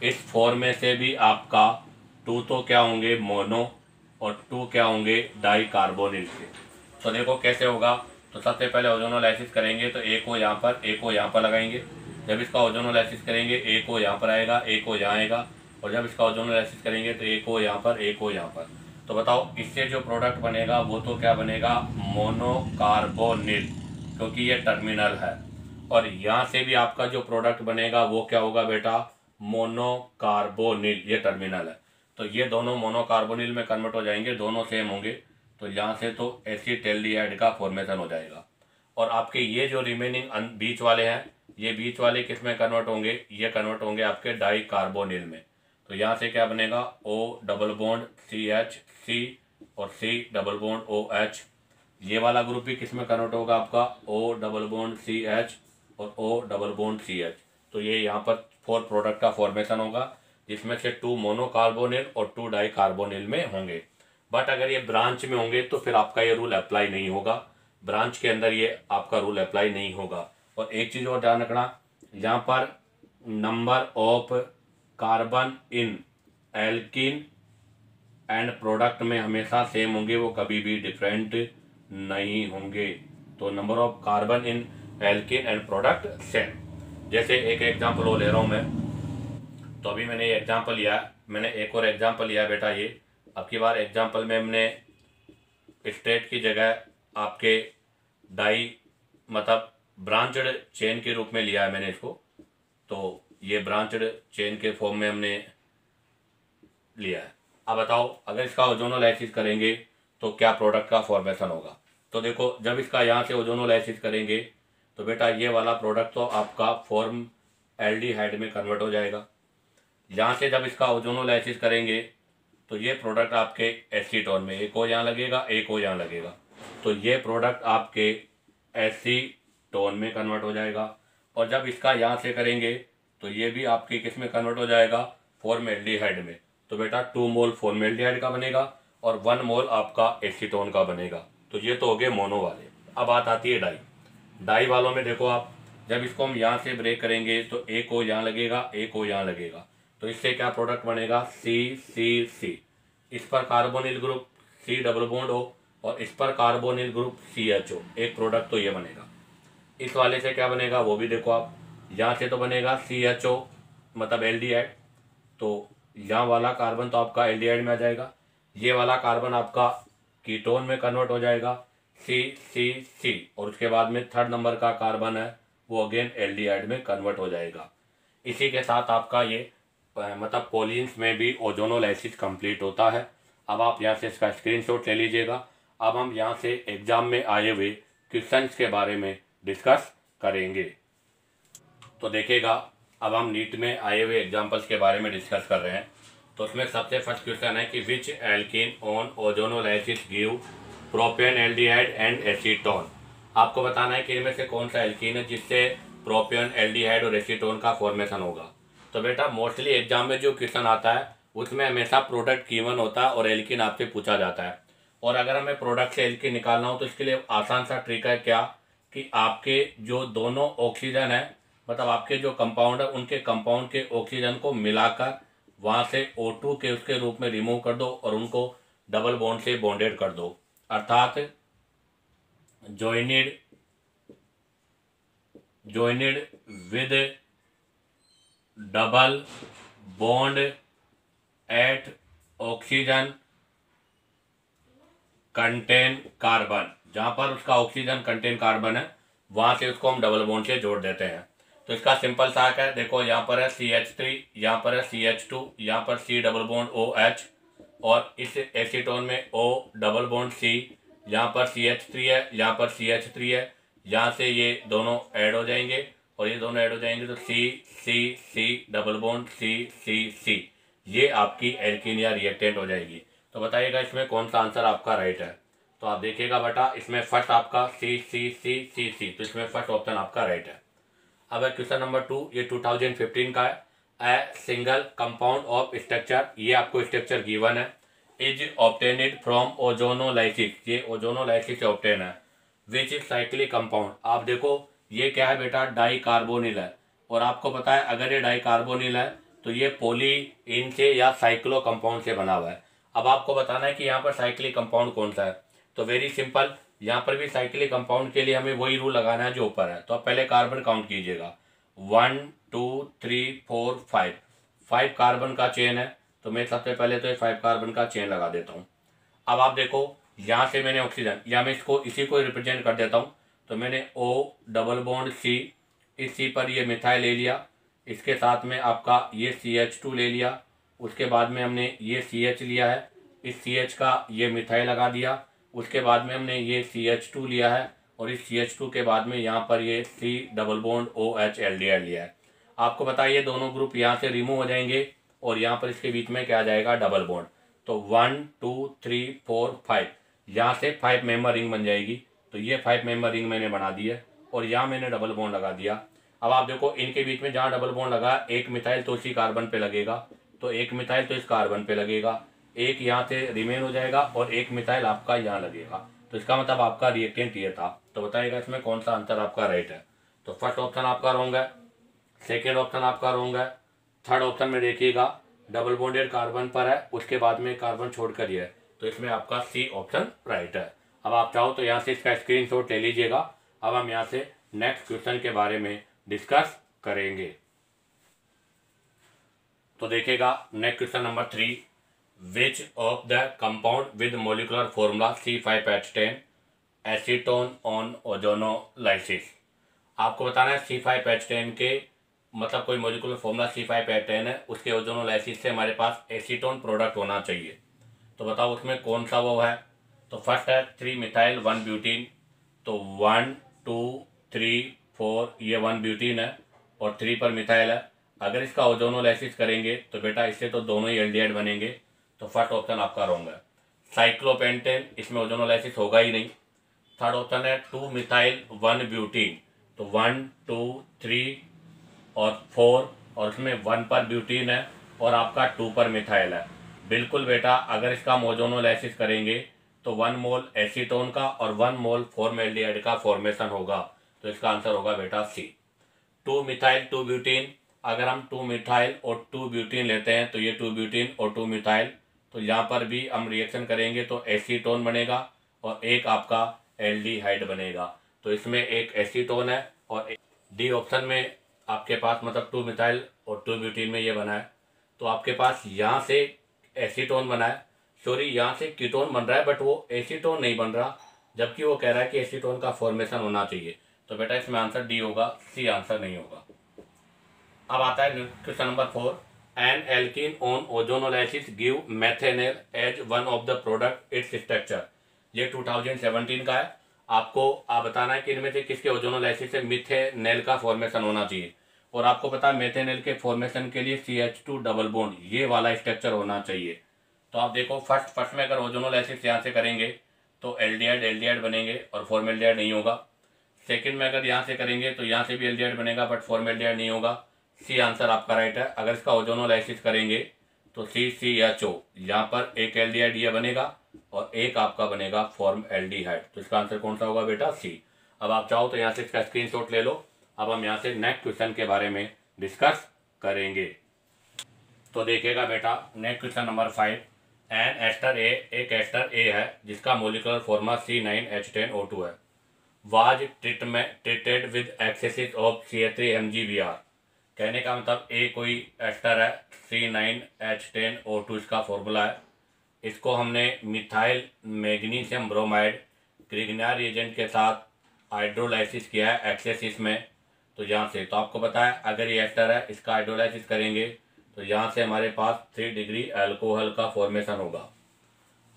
इस 4 में से भी आपका 2 तो क्या होंगे, मोनो, और 2 क्या होंगे, डाई कार्बोनिल के। तो देखो कैसे होगा। तो सबसे पहले ओजोनोलाइसिस करेंगे तो एक को यहाँ पर, एक को यहाँ पर लगाएंगे। जब इसका ओजोनोलाइसिस करेंगे एक को यहाँ पर आएगा, एक को यहाँ आएगा, और जब इसका ओजोनोलाइसिस करेंगे तो एक को यहाँ पर, एक को यहाँ पर। तो बताओ इससे जो प्रोडक्ट बनेगा वो तो क्या बनेगा, मोनोकार्बोनिल, क्योंकि ये टर्मिनल है। और यहाँ से भी आपका जो प्रोडक्ट बनेगा वो क्या होगा बेटा, मोनोकार्बोनिल, ये टर्मिनल है। तो ये दोनों मोनोकार्बोनिल में कन्वर्ट हो जाएंगे, दोनों सेम होंगे। तो यहाँ से तो एसिटाल्डिहाइड का फॉर्मेशन हो जाएगा। और आपके ये जो रिमेनिंग बीच वाले हैं, ये बीच वाले किस में कन्वर्ट होंगे, ये कन्वर्ट होंगे आपके डाई कार्बोनिल में। तो यहाँ से क्या बनेगा, O डबल बॉन्ड CH और C डबल बॉन्ड OH। ये वाला ग्रुप भी किस में कन्वर्ट होगा आपका, O डबल बॉन्ड CH और O डबल बॉन्ड CH। तो ये यहाँ पर 4 प्रोडक्ट का फॉर्मेशन होगा, जिसमें से 2 मोनोकार्बोनिल और 2 डाई कार्बोनिल में होंगे। बट अगर ये ब्रांच में होंगे तो फिर आपका ये रूल अप्लाई नहीं होगा, ब्रांच के अंदर ये आपका रूल अप्लाई नहीं होगा। और एक चीज़ और ध्यान रखना, यहाँ पर number of carbon in alkene and product में हमेशा सेम होंगे, वो कभी भी डिफरेंट नहीं होंगे। तो number of carbon in alkene and product same. जैसे एक एग्जांपल वो ले रहा हूँ मैं, तो अभी मैंने ये एग्जांपल लिया, मैंने एक और एग्जांपल लिया बेटा। ये अब की बार एग्जांपल में हमने स्टेट की जगह आपके डाई मतलब ब्रांचड चेन के रूप में लिया है मैंने इसको। तो ये ब्रांचड चेन के फॉर्म में हमने लिया है। अब बताओ अगर इसका ओजोनोलाइसिस करेंगे तो क्या प्रोडक्ट का फॉर्मेशन होगा। तो देखो जब इसका यहाँ से ओजोनोलाइसिस करेंगे तो बेटा ये वाला प्रोडक्ट तो आपका फॉर्म एल्डिहाइड में कन्वर्ट हो जाएगा। यहाँ से जब इसका ओजोनोलाइसिस करेंगे तो ये प्रोडक्ट आपके एसीटोन में, एक को यहाँ लगेगा, एक को यहाँ लगेगा। तो ये प्रोडक्ट आपके एसीटोन में कन्वर्ट हो जाएगा। और जब इसका यहाँ से करेंगे तो ये भी आपके किस में कन्वर्ट हो जाएगा, फॉर्मेल्डिहाइड में। तो बेटा 2 मोल फॉर्मेल्डिहाइड का बनेगा और 1 मोल आपका एसीटोन का बनेगा। तो ये तो हो गए मोनो वाले। अब बात आती है डाई। डाई वालों में देखो आप, जब इसको हम यहाँ से ब्रेक करेंगे तो एक को यहाँ लगेगा, एक को यहाँ लगेगा। तो इससे क्या प्रोडक्ट बनेगा, CCC। इस पर carbonyl group C double bond हो और इस पर कार्बोनिल ग्रुप CHO, एक प्रोडक्ट तो ये बनेगा। इस वाले से क्या बनेगा वो भी देखो आप, यहाँ से तो बनेगा CHO मतलब एल्डिहाइड। तो यहाँ वाला कार्बन तो आपका एल्डिहाइड में आ जाएगा, ये वाला कार्बन आपका कीटोन में कन्वर्ट हो जाएगा CCC, और उसके बाद में 3rd नंबर का कार्बन है वो अगेन एल्डिहाइड में कन्वर्ट हो जाएगा। इसी के साथ आपका ये मतलब कोलिन्स में भी ओजोनोलाइसिस कंप्लीट होता है। अब आप यहाँ से इसका स्क्रीनशॉट ले लीजिएगा। अब हम यहाँ से एग्जाम में आए हुए क्वेश्चंस के बारे में डिस्कस करेंगे। तो देखिएगा अब हम नीट में आए हुए एग्जाम्पल्स के बारे में डिस्कस कर रहे हैं। तो उसमें सबसे फर्स्ट क्वेश्चन है कि which alkene on ozonolysis give propane aldehyde and acetone. आपको बताना है कि इनमें से कौन सा एल्कीन है जिससे प्रोपेन एल्डिहाइड और एसीटोन का फॉर्मेशन होगा। तो बेटा मोस्टली एग्जाम में जो क्वेश्चन आता है उसमें हमेशा प्रोडक्ट गिवन होता है और एल्कीन आपसे पूछा जाता है। और अगर हमें प्रोडक्ट से एल्कीन निकालना हो तो इसके लिए आसान सा ट्रिक है क्या, कि आपके जो दोनों ऑक्सीजन है मतलब आपके जो कंपाउंड है उनके कंपाउंड के ऑक्सीजन को मिलाकर वहाँ से O2 के उसके रूप में रिमूव कर दो और उनको डबल बॉन्ड से बॉन्डेड कर दो, अर्थात joined with double bond at oxygen contain carbon. जहाँ पर उसका ऑक्सीजन कंटेन कार्बन है वहाँ से उसको हम डबल बॉन्ड से जोड़ देते हैं। तो इसका सिंपल सा है, देखो यहाँ पर है CH3, यहाँ पर है CH2, यहाँ पर C डबल बॉन्ड OH, और इस एसीटोन में O डबल बॉन्ड C, यहाँ पर CH3 है, यहाँ पर CH3 है, यहाँ से ये दोनों ऐड हो जाएंगे और ये दोनों ऐड हो जाएंगे तो सी सी सी डबल बॉन्ड सी सी सी, ये आपकी एल्कीन या रिएक्टेंट हो जाएगी। तो बताइएगा इसमें कौन सा आंसर आपका राइट है। तो आप देखिएगा बेटा, इसमें फर्स्ट आपका सी सी सी सी सी, तो इसमें फर्स्ट ऑप्शन आपका राइट है। अब है क्वेश्चन नंबर 2, ये 2015 का है। A single compound of structure, ये आपको स्ट्रक्चर गिवन है, इज ऑब्टेनेड फ्रॉम ओजोनोलाइसिस, ये ओजोनोलाइसिस से ऑब्टेन है। विच इज साइक्लिक कंपाउंड, आप देखो ये क्या है बेटा, डाई कार्बोनिल है। और आपको पता है अगर ये डाई कार्बोनिल है तो ये पॉली इन से या साइक्लो कंपाउंड से बना हुआ है। अब आपको बताना है कि यहाँ पर साइक्लिक कंपाउंड कौन सा है। तो वेरी सिंपल, यहाँ पर भी साइक्लिक कंपाउंड के लिए हमें वही रूल लगाना है जो ऊपर है। तो आप पहले कार्बन काउंट कीजिएगा, 1 2 3 4 5, 5 कार्बन का चेन है। तो मैं सबसे पहले तो ये 5 कार्बन का चेन लगा देता हूँ। अब आप देखो यहाँ से मैंने ऑक्सीजन, या मैं इसको इसी को रिप्रेजेंट कर देता हूँ। तो मैंने O डबल बॉन्ड C, इस C पर ये मिथाइल ले लिया, इसके साथ में आपका ये CH2 ले लिया, उसके बाद में हमने ये CH लिया है, इस CH का ये मिथाइल लगा दिया, उसके बाद में हमने ये CH2 लिया है, और इस CH2 के बाद में यहाँ पर ये C double bond OH aldehyde लिया है। आपको बताइए दोनों ग्रुप यहाँ से रिमूव हो जाएंगे और यहाँ पर इसके बीच में क्या आ जाएगा, डबल बॉन्ड। तो 1 2 3 4 5, यहाँ से 5 मेंबर रिंग बन जाएगी। तो ये 5 मेंबर रिंग मैंने बना दी है और यहाँ मैंने डबल बॉन्ड लगा दिया। अब आप देखो इनके बीच में जहाँ डबल बॉन्ड लगा, एक मिथाइल तो इसी कार्बन पे लगेगा, तो एक मिथाइल तो इस कार्बन पे लगेगा, एक यहाँ से रिमेन हो जाएगा और एक मिथाइल आपका यहाँ लगेगा। तो इसका मतलब आपका रिएक्टेंट ये था। तो बताइएगा इसमें कौन सा आंसर आपका राइट है। तो फर्स्ट ऑप्शन आपका रॉन्ग है, सेकेंड ऑप्शन आपका रॉन्ग है, थर्ड ऑप्शन में देखिएगा डबल बॉन्डेड कार्बन पर है, उसके बाद में कार्बन छोड़कर ये है। तो इसमें आपका सी ऑप्शन राइट है। अब आप चाहो तो यहाँ से इसका स्क्रीनशॉट ले लीजिएगा। अब हम यहाँ से नेक्स्ट क्वेश्चन के बारे में डिस्कस करेंगे। तो देखिएगा next question number 3, which of the compound with molecular formula C5H10 acetone on ozonolysis. आपको बताना है C5H10 के मतलब कोई मोलिकुलर फॉर्मूला C5H10 है, उसके ओजोनोलाइसिस से हमारे पास एसीटोन प्रोडक्ट होना चाहिए। तो बताओ उसमें कौन सा वो है। तो फर्स्ट है 3 मिथाइल 1 ब्यूटीन। तो 1 2 3 4 ये 1 ब्यूटीन है और 3 पर मिथाइल है। अगर इसका ओजोनोलाइसिस करेंगे तो बेटा इससे तो दोनों ही एल्डिहाइड बनेंगे। तो फर्स्ट ऑप्शन आपका रॉन्ग है। साइक्लोपेंटेन, इसमें ओजोनोलाइसिस होगा ही नहीं। थर्ड ऑप्शन है 2 मिथाइल 1 ब्यूटीन। तो 1 2 3 और 4 और उसमें 1 पर ब्यूटीन है और आपका 2 पर मिथाइल है। बिल्कुल बेटा, अगर इसका हम ओजोनोलाइसिस करेंगे तो 1 मोल एसीटोन का और 1 मोल फॉर्मेल्डिहाइड का फॉर्मेशन होगा। तो इसका आंसर होगा बेटा सी। 2 मिथाइल 2 ब्यूटीन, अगर हम 2 मिथाइल और 2 ब्यूटीन लेते हैं तो ये 2 ब्यूटीन और 2 मिथाइल, तो यहाँ पर भी हम रिएक्शन करेंगे तो एसीटोन बनेगा और एक आपका एल्डिहाइड बनेगा। तो इसमें एक एसीटोन है और डी ऑप्शन में आपके पास मतलब 2 मिथाइल और 2 ब्यूटीन में ये बना है। तो आपके पास यहाँ से एसीटोन बना है, सॉरी यहाँ से कीटोन बन रहा है, बट वो एसीटोन नहीं बन रहा, जबकि वो कह रहा है कि एसीटोन का फॉर्मेशन होना चाहिए। तो बेटा इसमें आंसर डी होगा, सी आंसर नहीं होगा। अब आता है question number 4, an alkene on ozonolysis give methanal as one of the product its structure. ये 2017 का है। आपको बताना है कि इनमें से किसके ओजोनोलाइसिस से मिथेनेल का फॉर्मेशन होना चाहिए। और आपको पता है मेथेनेल के फॉर्मेशन के लिए CH2 डबल बॉन्ड ये वाला स्ट्रक्चर होना चाहिए। तो आप देखो फर्स्ट में अगर ओजोनोलाइसिस यहाँ से करेंगे तो एल्डिहाइड बनेंगे और फॉर्मेल्डिहाइड नहीं होगा। सेकंड में अगर यहाँ से करेंगे तो यहाँ से भी एल्डिहाइड बनेगा बट फॉर्मेल्डिहाइड नहीं होगा। सी आंसर आपका राइट है। अगर इसका ओजोनोलाइसिस करेंगे तो CCHO, यहाँ पर एक एल्डिहाइड ये बनेगा और एक आपका बनेगा फॉर्मेल्डिहाइड। तो इसका आंसर कौन सा होगा बेटा, सी। अब आप चाहो तो यहाँ से इसका स्क्रीनशॉट ले लो। अब हम यहाँ से नेक्स्ट क्वेश्चन के बारे में डिस्कस करेंगे। तो देखिएगा बेटा next question number 5, an ester A, एक एस्टर ए है जिसका मोलिकुलर फॉर्मा C9H10O2 है, was treated with excess of CH3MgBr। कहने का मतलब ए कोई एस्टर है, C9H10O2 इसका फॉर्मूला है। इसको हमने मिथाइल मैग्नीशियम ब्रोमाइड ग्रिग्नार रिएजेंट के साथ हाइड्रोलाइसिस किया है एक्सेसिस में। तो यहाँ से तो आपको पता है अगर ये एस्टर है इसका हाइड्रोलाइसिस करेंगे तो यहाँ से हमारे पास 3 डिग्री अल्कोहल का फॉर्मेशन होगा।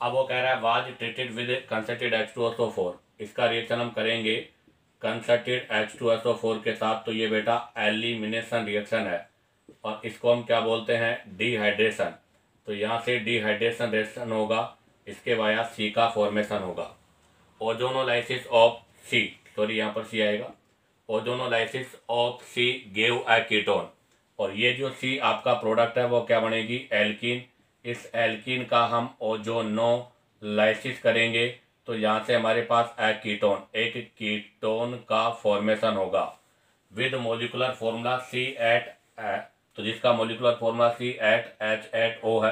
अब वो कह रहा है was treated with concentrated H2SO4, इसका रिएक्शन हम करेंगे कंसर्टेड H2SO4 के साथ, तो ये बेटा एलिमिनेशन रिएक्शन है और इसको हम क्या बोलते हैं, डिहाइड्रेशन। तो यहाँ से डिहाइड्रेशन रिएक्शन होगा, इसके वाया सी का फॉर्मेशन होगा। ओजोनोलाइसिस ऑफ सी, सॉरी यहाँ पर सी आएगा, ozonolysis of C gave a ketone. और ये जो सी आपका प्रोडक्ट है वो क्या बनेगी, एल्कीन। इस एल्कीन का हम ओजोनोलाइसिस करेंगे तो यहाँ से हमारे पास कीटोन, एक कीटोन का फॉर्मेशन होगा विद मोलिकुलर फॉर्मूला C8, तो जिसका मोलिकुलर फॉर्मूला C8H8O है,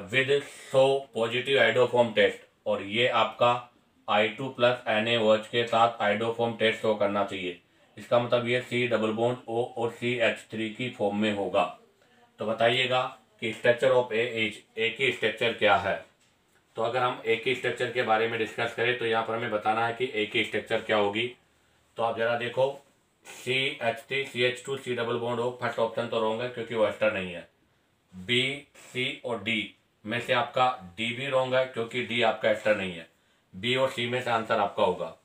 with so positive iodoform test. और ये आपका I2+ NaOH के साथ आइडोफॉर्म टेस्ट शो करना चाहिए। इसका मतलब ये C डबल बॉन्ड O और CH3 की फॉर्म में होगा। तो बताइएगा कि स्ट्रक्चर ऑफ ए की स्ट्रक्चर क्या है। तो अगर हम ए की स्ट्रक्चर के बारे में डिस्कस करें तो यहाँ पर हमें बताना है कि ए की स्ट्रक्चर क्या होगी। तो आप जरा देखो, CH3 CH2 C double bond O, first option तो रॉन्ग है क्योंकि वो एस्टर नहीं है। B, C और D में से आपका D भी रॉन्ग है क्योंकि D आपका एस्टर नहीं है। B और C में से आंसर आपका होगा।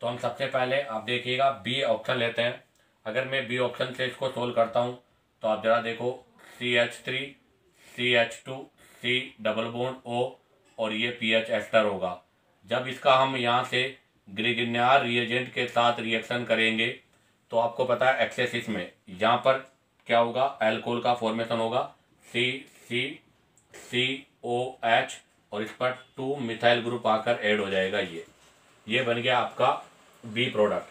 तो हम सबसे पहले आप देखिएगा B ऑप्शन लेते हैं। अगर मैं B ऑप्शन से इसको सोल्व करता हूँ तो आप जरा देखो, CH3 CH2 C double bond O और ये पीएच एस्टर होगा। जब इसका हम यहाँ से ग्रिग्नियर रिएजेंट के साथ रिएक्शन करेंगे तो आपको पता है एक्सेसिस में यहाँ पर क्या होगा, अल्कोहल का फॉर्मेशन होगा COH और इस पर 2 मिथाइल ग्रुप आकर ऐड हो जाएगा। ये बन गया आपका बी प्रोडक्ट।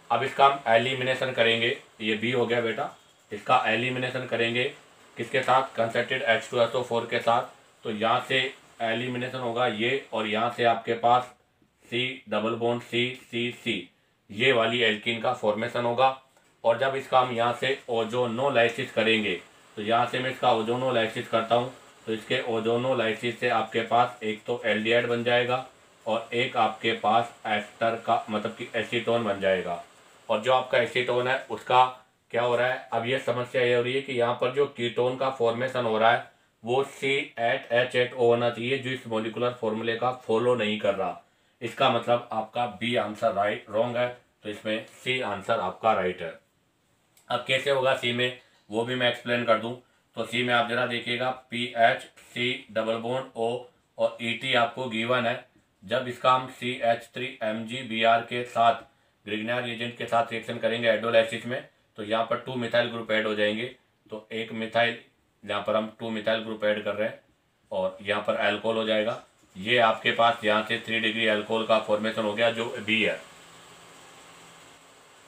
अब इसका हम एलिमिनेशन करेंगे, ये बी हो गया बेटा, इसका एलिमिनेशन करेंगे किसके साथ, कंसर्टेड H2SO4 के साथ। तो यहाँ से एलिमिनेशन होगा ये, और यहाँ से आपके पास C डबल बॉन्ड C ये वाली एल्कीन का फॉर्मेशन होगा। और जब इसका हम यहाँ से ओजोनोलाइसिस करेंगे तो यहाँ से मैं इसका ओजोनोलाइसिस करता हूँ तो इसके ओजोनोलाइसिस से आपके पास एक तो एल्डिहाइड बन जाएगा और एक आपके पास एस्टर का मतलब कि एसीटोन बन जाएगा। और जो आपका एसीटोन है उसका क्या हो रहा है, अब ये समस्या ये हो रही है कि यहाँ पर जो कीटोन का फॉर्मेशन हो रहा है वो C8H8O होना चाहिए, जो इस मोलिकुलर फॉर्मूले का फॉलो नहीं कर रहा। इसका मतलब आपका बी आंसर राइट रॉन्ग है, तो इसमें सी आंसर आपका राइट है। अब कैसे होगा सी में, वो भी मैं एक्सप्लेन कर दूं। तो सी में आप जरा देखिएगा, PHC डबल बॉन्ड O और ET आपको गिवन है। जब इसका हम CH3MgBr के साथ ग्रिग्नियर रिएजेंट के साथ रिएक्शन करेंगे एडोलाइसिस में तो यहाँ पर 2 मिथाइल ग्रुप ऐड हो जाएंगे। तो एक मिथाइल, यहाँ पर हम 2 मिथाइल ग्रुप ऐड कर रहे हैं और यहाँ पर अल्कोहल हो जाएगा। ये आपके पास यहाँ से 3 डिग्री अल्कोहल का फॉर्मेशन हो गया जो बी है,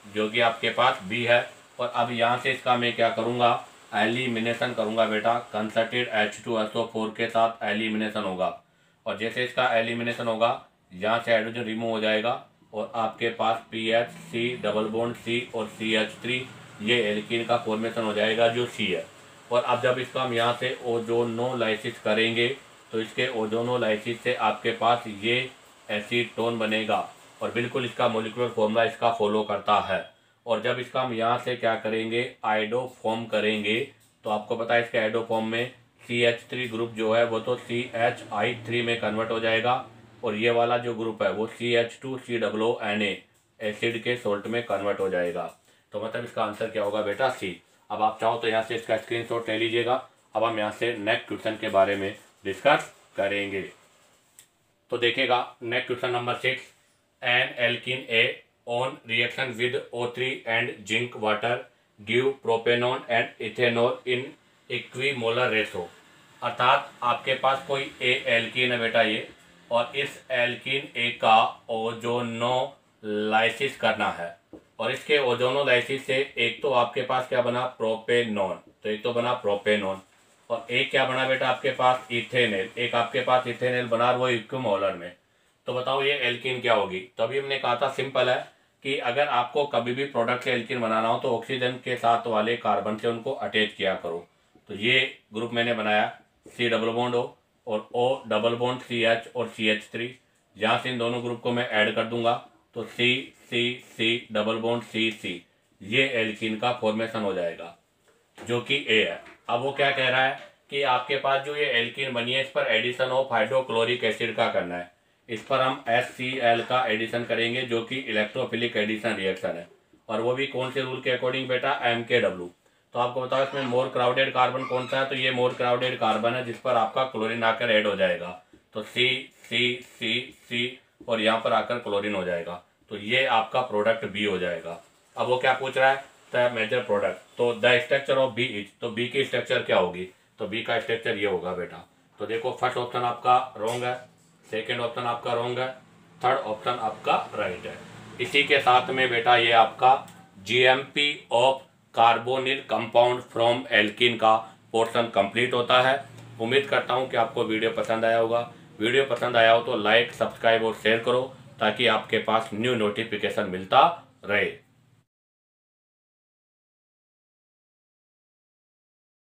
जो कि आपके पास बी है। और अब यहाँ से इसका मैं क्या करूँगा, एलिमिनेशन करूँगा बेटा, कंसर्टेड H2SO4 के साथ एलिमिनेशन होगा। और जैसे इसका एलिमिनेशन होगा यहाँ से हाइड्रोजन रिमूव हो जाएगा और आपके पास PHC डबल बॉन्ड C और CH3 ये एल्कीन का फॉर्मेशन हो जाएगा जो C है। और अब जब इसका हम यहाँ से ओजोनोलाइसिस करेंगे तो इसके ओजोनोलाइसिस से आपके पास ये एसीटोन बनेगा और बिल्कुल इसका मोलिकुलर फॉर्मूला इसका फॉलो करता है। और जब इसका हम यहाँ से क्या करेंगे, आइडो फॉर्म करेंगे तो आपको पता है इसके आइडो फॉर्म में CH3 ग्रुप जो है वो तो CHI3 में कन्वर्ट हो जाएगा और ये वाला जो ग्रुप है वो CH2COONA एसिड के सोल्ट में कन्वर्ट हो जाएगा। तो मतलब इसका आंसर क्या होगा बेटा, सी। अब आप चाहो तो यहाँ से इसका स्क्रीनशॉट ले लीजिएगा। अब हम यहाँ से नेक्स्ट क्वेश्चन के बारे में डिस्कस करेंगे। तो देखिएगा next question number 6, N alkene A on reaction with O3 and zinc water give propanone and ethanol in equimolar ratio. अर्थात आपके पास कोई ए एल्कीन है बेटा ये, और इस एल्कीन ए का ओजोनोलाइसिस करना है और इसके ओजोनोलाइसिस से एक तो आपके पास क्या बना, प्रोपेनॉन, तो एक तो बना प्रोपेनॉन और एक क्या बना बेटा आपके पास, इथेनॉल, एक आपके पास इथेनॉल बना वो इक्विमोलर में। तो बताओ ये एल्कीन क्या होगी। तो अभी हमने कहा था सिंपल है कि अगर आपको कभी भी प्रोडक्ट से एल्कीन बनाना हो तो ऑक्सीजन के साथ वाले कार्बन से उनको अटैच किया करो। तो ये ग्रुप मैंने बनाया C डबल बॉन्ड O और O डबल बॉन्ड CH और CH3, यहाँ से इन दोनों ग्रुप को मैं ऐड कर दूंगा तो C डबल बॉन्ड C ये एल्कीन का फॉर्मेशन हो जाएगा जो कि A है। अब वो क्या कह रहा है कि आपके पास जो ये एल्कीन बनी है इस पर एडिशन ऑफ हाइड्रोक्लोरिक एसिड का करना है। इस पर हम HCl का एडिशन करेंगे जो कि इलेक्ट्रोफिलिक एडिशन रिएक्शन है, और वो भी कौन से रूल के अकॉर्डिंग बेटा, MKW। तो आपको बताओ इसमें मोर क्राउडेड कार्बन कौन सा है, तो ये मोर क्राउडेड कार्बन है जिस पर आपका क्लोरीन आकर ऐड हो जाएगा। तो C C C C और यहाँ पर आकर क्लोरीन हो जाएगा, तो ये आपका प्रोडक्ट B हो जाएगा। अब वो क्या पूछ रहा है, द मेजर प्रोडक्ट, तो the structure of B is, तो B की स्ट्रक्चर क्या होगी, तो B का स्ट्रक्चर ये होगा बेटा। तो देखो फर्स्ट ऑप्शन आपका रॉन्ग है, सेकेंड ऑप्शन आपका रॉन्ग है, थर्ड ऑप्शन आपका राइट है। इसी के साथ में बेटा ये आपका GMP of carbonyl compound from alkene का पोर्शन कंप्लीट होता है। उम्मीद करता हूँ कि आपको वीडियो पसंद आया होगा। वीडियो पसंद आया हो तो लाइक, सब्सक्राइब और शेयर करो ताकि आपके पास न्यू नोटिफिकेशन मिलता रहे।